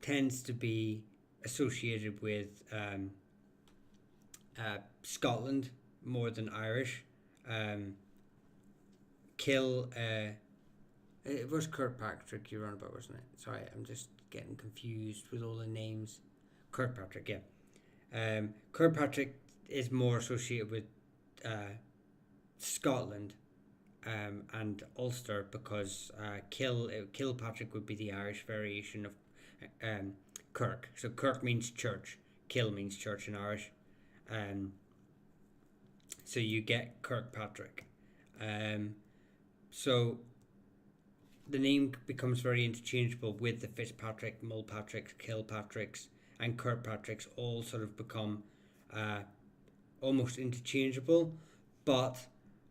tends to be associated with Scotland more than Irish. It was Kirkpatrick you were on about, wasn't it? Sorry, I'm just getting confused with all the names. Kirkpatrick, yeah. Kirkpatrick is more associated with Scotland and Ulster, because Kilpatrick would be the Irish variation of Kirk. So Kirk means church, Kill means church in Irish. So you get Kirkpatrick. So the name becomes very interchangeable with the Fitzpatrick, Mulpatricks, Kilpatricks, and Kirkpatricks all sort of become almost interchangeable, but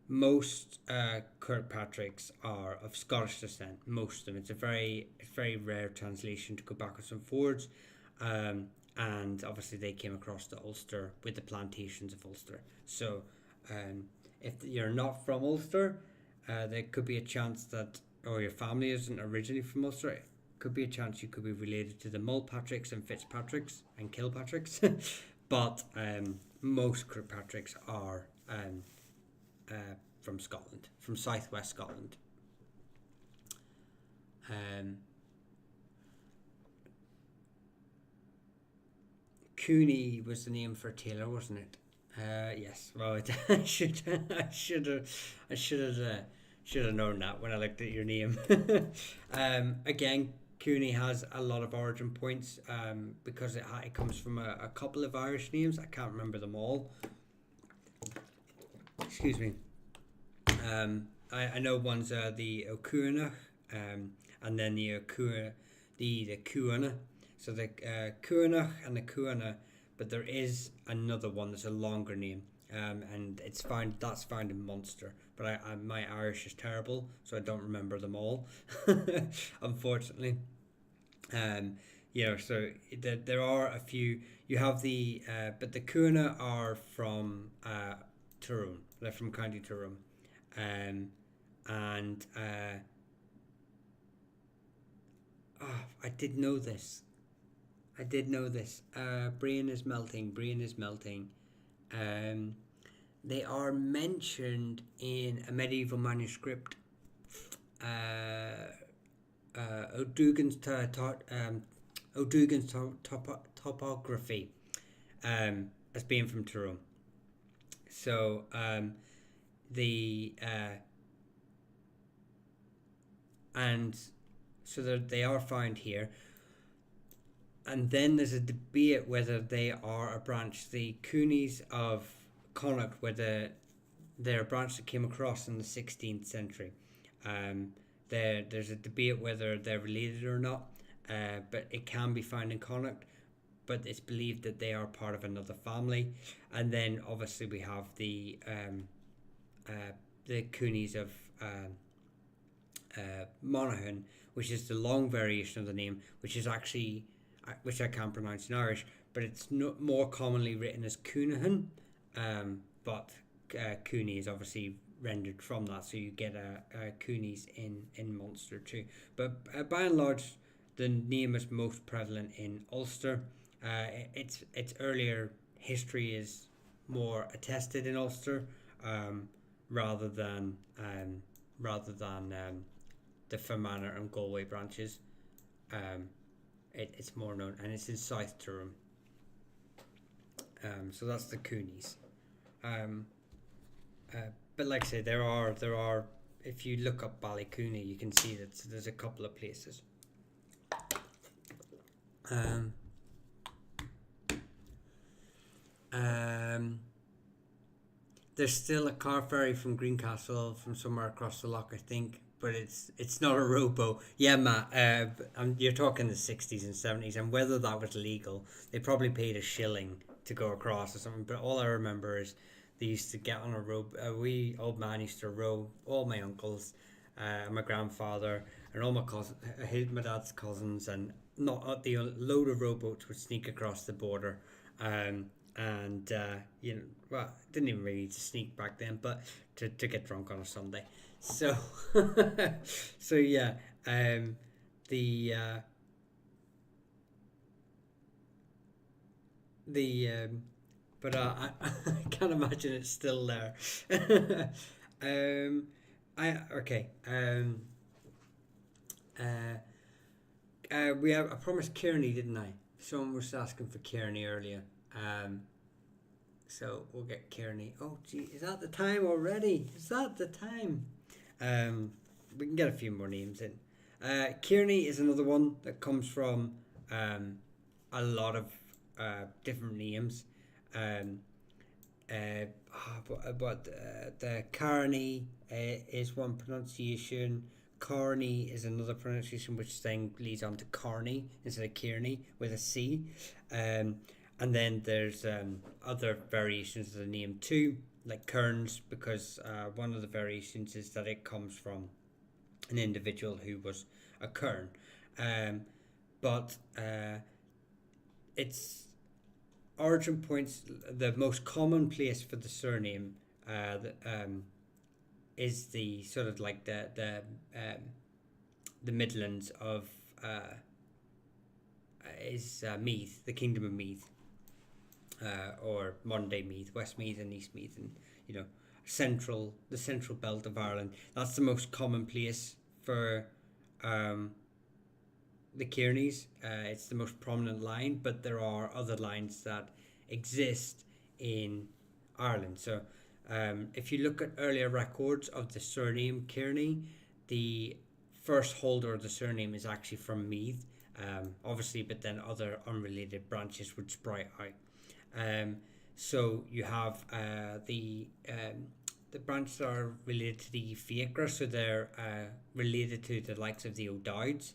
most Kirkpatricks are of Scottish descent. Most of them. It's a very rare translation to go backwards and forwards. And obviously they came across to Ulster with the plantations of Ulster. So if you're not from Ulster, there could be a chance that, or your family isn't originally from Ulster, it could be a chance you could be related to the Mulpatricks and Fitzpatricks and Kilpatricks. But most Kirkpatricks are from Scotland, from southwest Scotland. Cooney was the name for Taylor, wasn't it? Yes. Well, I should have known that when I looked at your name. Again, Cooney has a lot of origin points because it comes from a couple of Irish names. I can't remember them all. Excuse me. I know one's the O'Cuanach, and then the Cuana. So the Cuanach and the Cuana, but there is another one that's a longer name, and that's found in Munster. But my Irish is terrible, so I don't remember them all, unfortunately. So there are a few. You have but the Cuana are from Tyrone. They're from County Tyrone, I did know this. I did know this. Brienne is melting. Brienne is melting. Um, they are mentioned in a medieval manuscript. Uh, O'Dugan's topography as being from Tyrone. So the and so they are found here. And then there's a debate whether they are a branch, the Coonies of Connacht, whether they're a branch that came across in the 16th century. There's a debate whether they're related or not, but it can be found in Connacht. But it's believed that they are part of another family. And then obviously we have the Coonies of Monaghan, which is the long variation of the name, which is actually which I can't pronounce in Irish, but it's more commonly written as Coonahan, but Cooney is obviously rendered from that, so you get a Coonies in Munster too. But by and large, the name is most prevalent in Ulster. Its earlier history is more attested in Ulster, rather than the Fermanagh and Galway branches. It's more known, and it's in South Tyrone. So that's the Coonies. But like I say, there are. If you look up Ballycooney, you can see that there's a couple of places. There's still a car ferry from Greencastle from somewhere across the loch, I think, but it's not a rowboat. Yeah, Matt, you're talking the 60s and 70s, and whether that was legal, they probably paid a shilling to go across or something, but all I remember is they used to get on a row. A wee old man used to row, all my uncles, my grandfather, and all my cousins, my dad's cousins, and not the load of rowboats would sneak across the border. Well, didn't even really need to sneak back then, but to get drunk on a Sunday. So, so yeah, but I can't imagine it's still there. I promised Kearney, didn't I? Someone was asking for Kearney earlier. So we'll get Kearney. Oh, gee, is that the time already? Is that the time? We can get a few more names in. Kearney is another one that comes from a lot of different names. The Carney is one pronunciation. Carney is another pronunciation, which then leads on to Carney instead of Kearney with a C. And then there's other variations of the name too, like Kearns, because one of the variations is that it comes from an individual who was a Kern. But its origin points, the most common place for the surname is the sort of like the Midlands of is Meath, the Kingdom of Meath, or modern day Meath, West Meath and East Meath, and the central belt of Ireland. That's the most common place for the Kearneys. It's the most prominent line, but there are other lines that exist in Ireland. So if you look at earlier records of the surname Kearney, the first holder of the surname is actually from Meath, obviously, but then other unrelated branches would sprout out. So you have the branches that are related to the Fiacre, so they're related to the likes of the O'Dowds.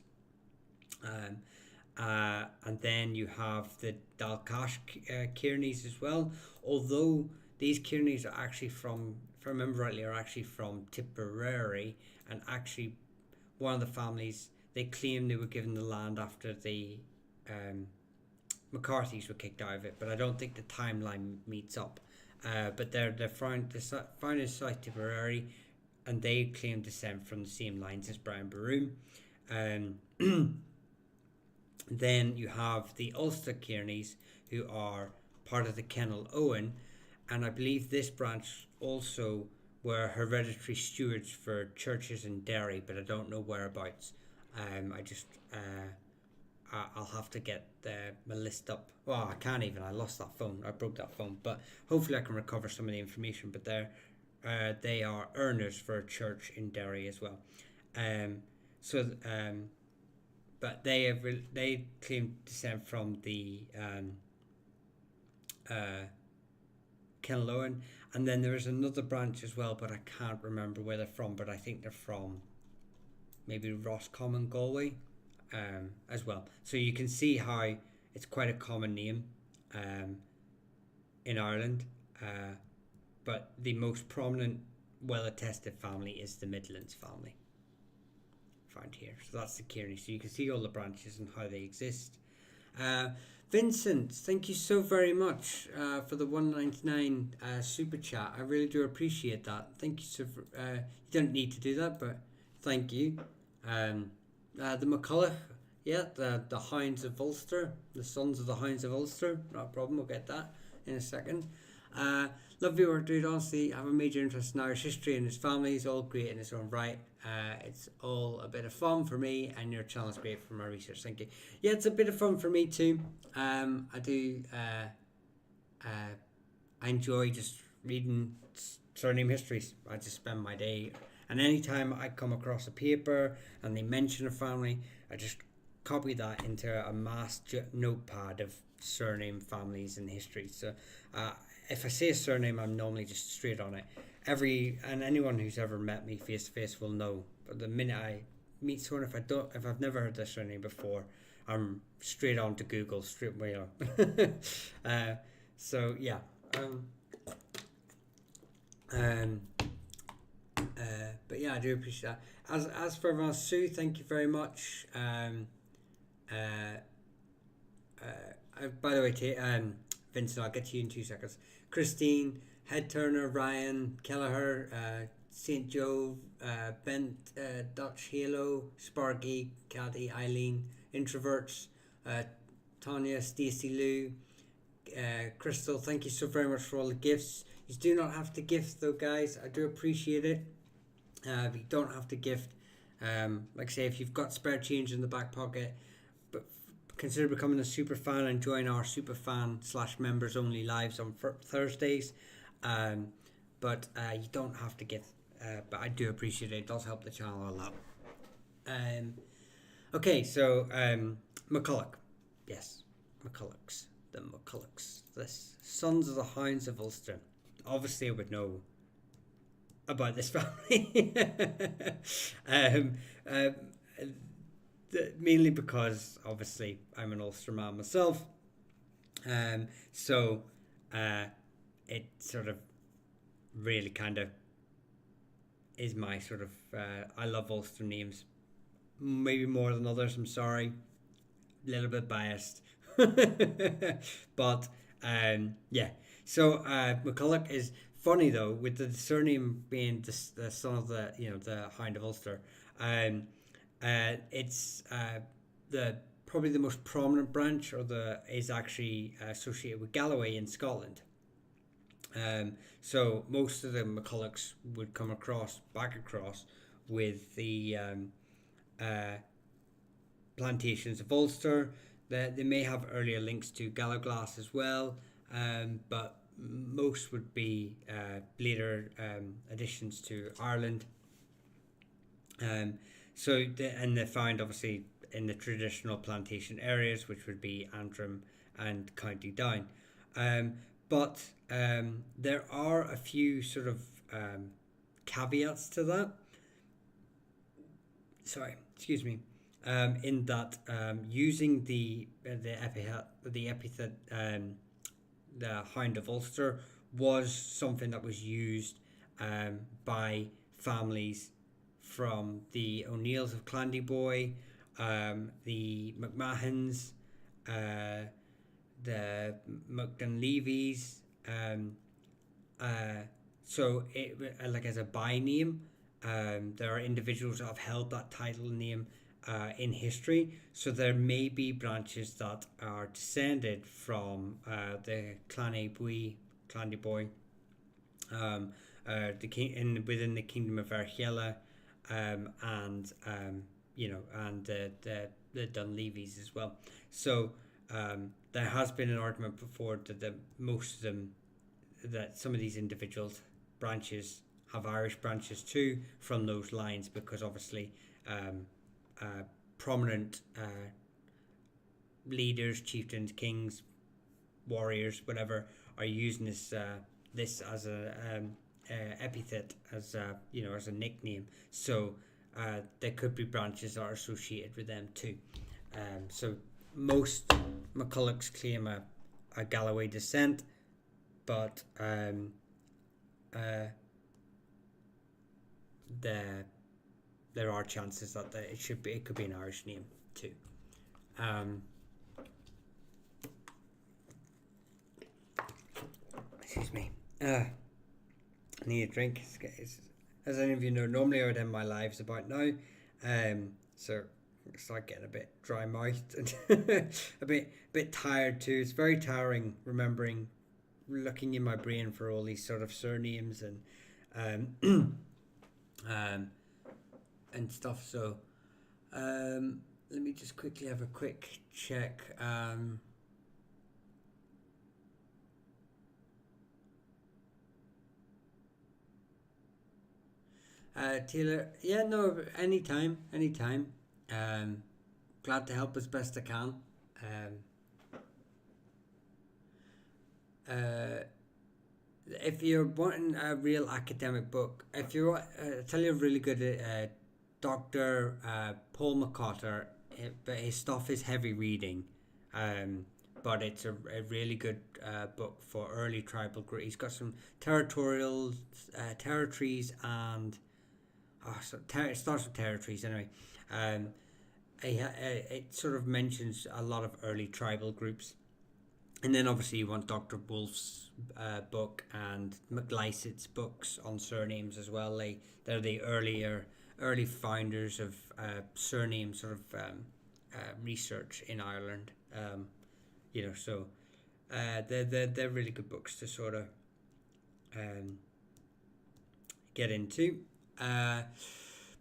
And then you have the Dalcash Kearneys as well, although these Kearneys are actually from, if I remember rightly, are actually from Tipperary, and actually one of the families, they claim they were given the land after the McCarthy's were kicked out of it, but I don't think the timeline meets up. But they're found in South Tipperary, and they claim descent from the same lines as Brian Baroom. Then you have the Ulster Kearneys, who are part of the Kennel Owen, and I believe this branch also were hereditary stewards for churches in Derry, but I don't know whereabouts. I just I'll have to get my list up. Well, I can't even. I lost that phone. I broke that phone, but hopefully I can recover some of the information. But they are earners for a church in Derry as well. Um, so but they claim descent from the Kenlowen, and then there is another branch as well, but I can't remember where they're from. But I think they're from maybe Roscommon, Galway, as well. So you can see how it's quite a common name in Ireland, but the most prominent, well-attested family is the Midlands family. Found here, so that's the Kearney. So you can see all the branches and how they exist. Vincent, thank you so very much for the 199 super chat. I really do appreciate that. Thank you so. You don't need to do that, but thank you. The McCulloch, yeah, the Hounds of Ulster, the Sons of the Hounds of Ulster. Not a problem. We'll get that in a second. Lovely work, dude. Honestly, I have a major interest in Irish history and his family is all great in its own right. It's all a bit of fun for me, and your channel is great for my research. Thank you. Yeah, it's a bit of fun for me too. I do. I enjoy just reading surname histories. I just spend my day, and anytime I come across a paper and they mention a family, I just copy that into a mass notepad of surname families and history. So if I say a surname, I'm normally just straight on it. Anyone who's ever met me face to face will know. But the minute I meet someone, if I've never heard their surname before, I'm straight on to Google, straight away on. So yeah. But yeah, I do appreciate that. As for everyone else, Sue, thank you very much. By the way, Vincent, I'll get to you in 2 seconds. Christine, Head Turner, Ryan, Kelleher, St. Joe, Bent, Dutch Halo, Sparky, Caddy, Eileen, Introverts, Tanya, Stacey Lou, Crystal, thank you so very much for all the gifts. You do not have to gift though, guys. I do appreciate it. You don't have to gift. Like I say, if you've got spare change in the back pocket, but consider becoming a super fan and join our super fan / members only lives on Thursdays. But you don't have to gift. But I do appreciate it. It does help the channel a lot. Okay, so McCulloch. Yes, McCullochs. The McCullochs. The Sons of the Hounds of Ulster. Obviously, I would know about this family. Mainly because, obviously, I'm an Ulster man myself. So it sort of really kind of is my sort of... I love Ulster names. Maybe more than others, I'm sorry. A little bit biased. But, yeah. So McCulloch is funny, though, with the surname being the son of the Hound of Ulster. It's probably the most prominent branch, is actually associated with Galloway in Scotland. So most of the McCullochs would come back across with the plantations of Ulster. They may have earlier links to Gallowglass as well, but most would be later additions to Ireland. So they found obviously in the traditional plantation areas, which would be Antrim and County Down. But there are a few sort of caveats to that. Sorry, excuse me. In that using the epithet the Hound of Ulster was something that was used by families from the O'Neills of Clandyboy, the McMahons, the McDunleavys. So it like as a by name. There are individuals that have held that title name in history. So there may be branches that are descended from the Clan Boy, the king within the kingdom of Archela, and and the Dunleavys as well. So there has been an argument before that most of them, that some of these individuals branches have Irish branches too from those lines, because obviously prominent leaders, chieftains, kings, warriors, whatever, are using this as a epithet, as as a nickname. So there could be branches that are associated with them too. So most McCullochs claim a Galloway descent, but there are chances that it could be an Irish name too. Excuse me. I need a drink. As any of you know, normally I would end my lives about now. So I start getting a bit dry mouthed and a bit tired too. It's very tiring remembering, looking in my brain for all these sort of surnames and and stuff. So let me just quickly have a quick check. Taylor, yeah, no, anytime. Glad to help as best I can. If you're wanting a real academic book, if you're, tell you a really good Dr. Paul McCotter, but his stuff is heavy reading, but it's a really good book for early tribal group. He's got some territorials, territories, and it starts with territories anyway. It sort of mentions a lot of early tribal groups. And then obviously you want Dr. Wolf's book and McLysagh's books on surnames as well. They're the early founders of surname sort of research in Ireland. So they're really good books to sort of get into.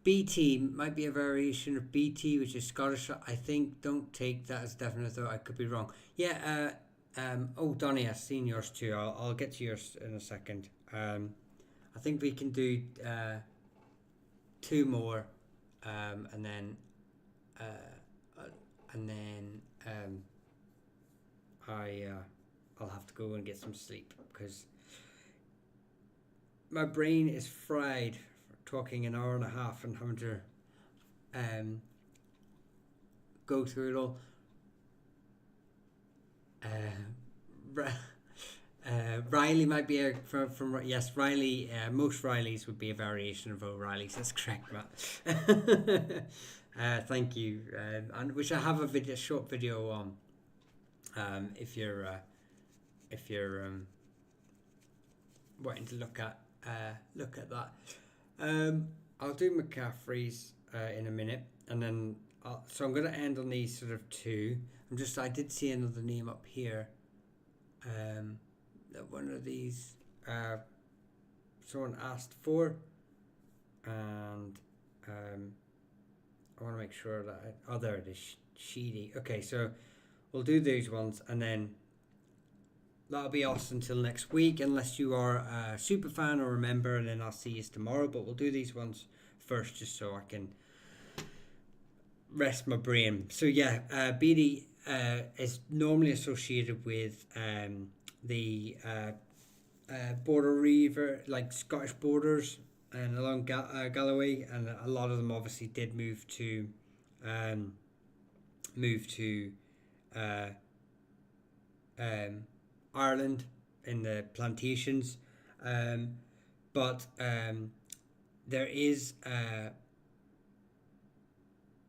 BT might be a variation of BT, which is Scottish. I think, don't take that as definite though. I could be wrong. Yeah. Donnie, I've seen yours too. I'll get to yours in a second. I think we can do two more, and then I'll have to go and get some sleep because my brain is fried for talking an hour and a half and having to go through it all. Riley might be from yes, Riley. Most Rileys would be a variation of O'Reilly's. That's correct, Matt. Thank you, and which I have a short video on. If you're wanting to look at that. I'll do McCaffrey's in a minute, and then so I'm going to end on these sort of two. I did see another name up here. That one of these someone asked for, and I want to make sure that there it is, Sheedy. Okay, so we'll do these ones, and then that'll be us until next week, unless you are a super fan or a member, and then I'll see you tomorrow. But we'll do these ones first, just so I can rest my brain. So yeah, BD is normally associated with the border river, like Scottish borders, and along Galloway, and a lot of them obviously did move to Ireland in the plantations, but there is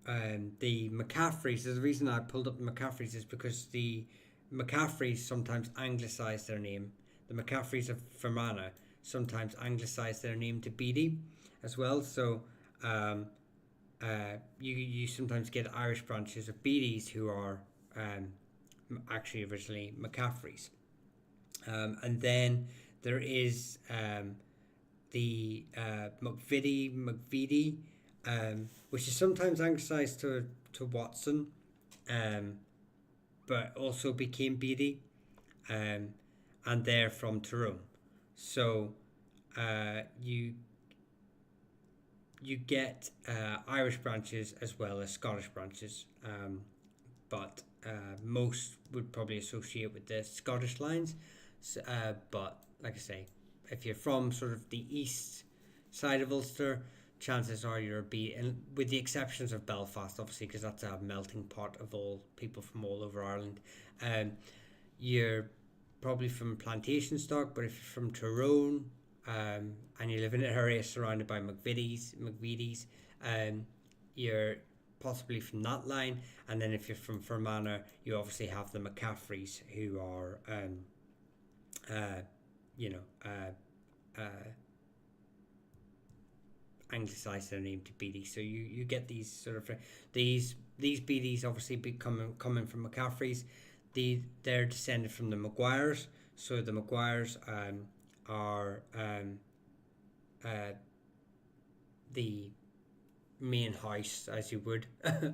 the McCaffreys. The reason I pulled up the McCaffreys is because the McCaffreys sometimes anglicize their name. The McCaffreys of Fermanagh sometimes anglicize their name to Beatty as well. So you sometimes get Irish branches of Beatties who are actually originally McCaffreys. And then there is the McVitie, which is sometimes anglicised to Watson, but also became Beattie, and they're from Tyrone. So you get Irish branches as well as Scottish branches, but most would probably associate with the Scottish lines. So, but like I say, if you're from sort of the east side of Ulster, chances are you're and with the exceptions of Belfast, obviously, because that's a melting pot of all people from all over Ireland. You're probably from plantation stock, but if you're from Tyrone, and you live in an area surrounded by McVitie's, you're possibly from that line. And then if you're from Fermanagh, you obviously have the McCaffreys, who are anglicised their name to Beattie. So you get these sort of these Beatties obviously coming from McCaffreys. They're descended from the Maguires. So the Maguires are the main house, as you would,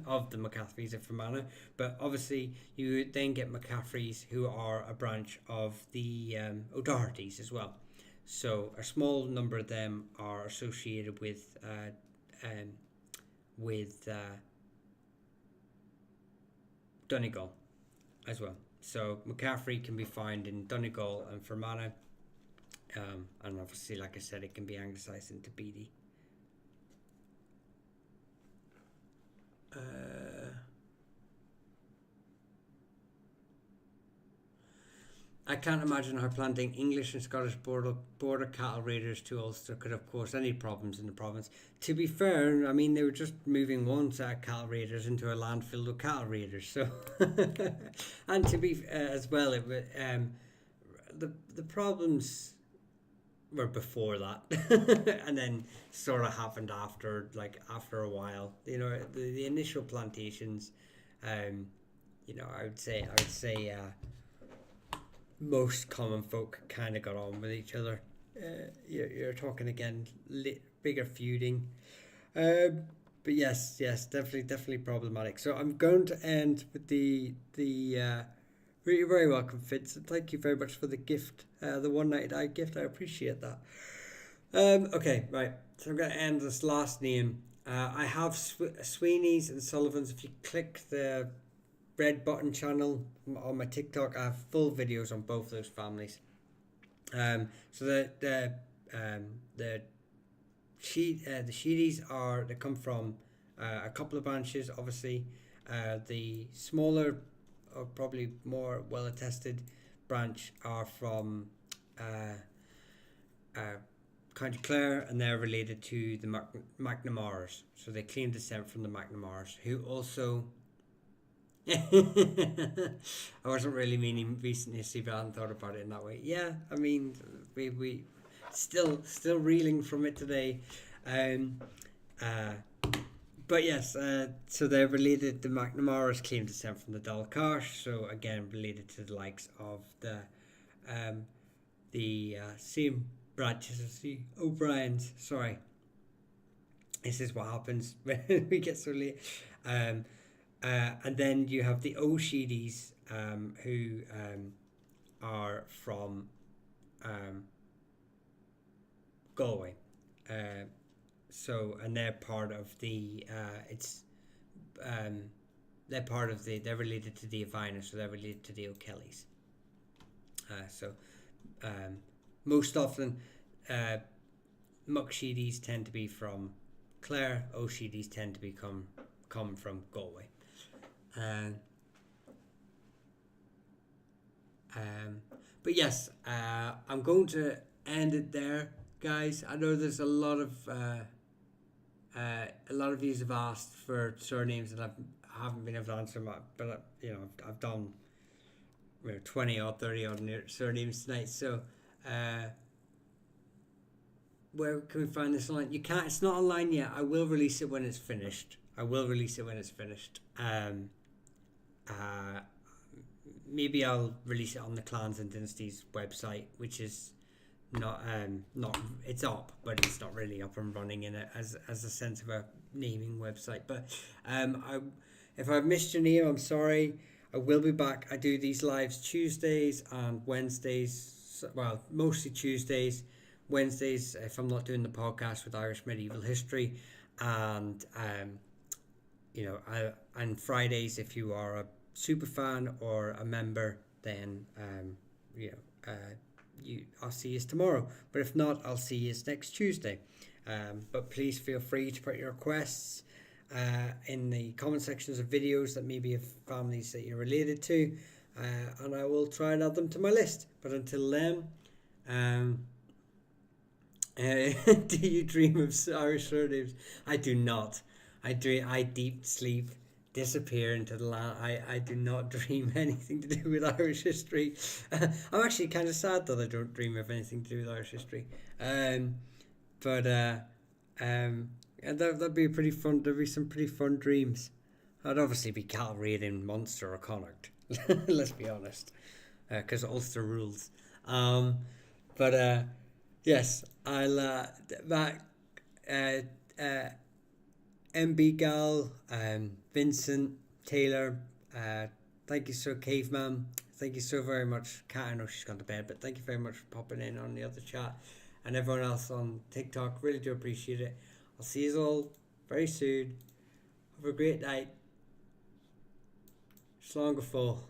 of the McCaffreys of Fermanagh. But obviously you then get McCaffreys, who are a branch of the O'Dohertys as well. So a small number of them are associated with Donegal as well. So McCaffrey can be found in Donegal and Fermanagh, and obviously, like I said, it can be anglicised into Beattie. I can't imagine how planting English and Scottish border cattle raiders to Ulster could have caused any problems in the province. To be fair, I mean, they were just moving one set of cattle raiders into a land filled with cattle raiders. So, and to be as well, it the problems were before that, and then sort of happened after a while. The initial plantations, I would say. Most common folk kind of got on with each other. You're talking again, bigger feuding. But yes, definitely problematic. So I'm going to end with the you're very welcome, Fitz. Thank you very much for the gift, the One Night Eye gift. I appreciate that. Okay, right. So I'm going to end this last name. I have Sweeney's and Sullivan's. If you click the red button channel on my TikTok, I have full videos on both those families. So the Sheedies they come from a couple of branches, obviously. The smaller, or probably more well attested branch are from County Clare, and they're related to the McNamara's. So they claim descent from the McNamara's, who also I wasn't really meaning recent history, but I hadn't thought about it in that way. Yeah, I mean, we still reeling from it today. But yes, so they're related. The McNamara's claim descent from the Dalcash, so again related to the likes of the same branches as the O'Briens. Sorry, this is what happens when we get so late. And then you have the O'Sheedies, who are from Galway. And they're part of the they're related to the Avina, so they're related to the O'Kellys. Most often Mucksheedies tend to be from Clare, O'Sheedies tend to come from Galway. But yes, I'm going to end it there, guys. I know there's a lot of you have asked for surnames that I haven't been able to answer, but I've done 20 or 30 odd surnames tonight. So where can we find this online? You can't. It's not online yet. I will release it when it's finished. Uh, Maybe I'll release it on the Clans and Dynasties website, which is not it's up, but it's not really up and running in it as a sense of a naming website. But if I've missed your name, I'm sorry. I will be back. I do these lives Tuesdays and Wednesdays. Well, mostly Tuesdays. Wednesdays if I'm not doing the podcast with Irish medieval history, and and Fridays if you are a super fan or a member, then I'll see you tomorrow. But if not, I'll see you next Tuesday. But please feel free to put your requests in the comment sections of videos that maybe have families that you're related to, and I will try and add them to my list. But until then, do you dream of Irish surnames? I do not. I deep sleep, disappear into the land. I do not dream anything to do with Irish history. I'm actually kind of sad that I don't dream of anything to do with Irish history. That'd be pretty fun. There'd be some pretty fun dreams. I'd obviously be cattle raiding Munster or Connacht. Let's be honest, because Ulster rules. Yes, I'll MB Gal, Vincent, Taylor, thank you so Caveman, thank you so very much. Kat, I know she's gone to bed, but thank you very much for popping in on the other chat, and everyone else on TikTok. Really do appreciate it. I'll see you all very soon. Have a great night. Slán go fóill.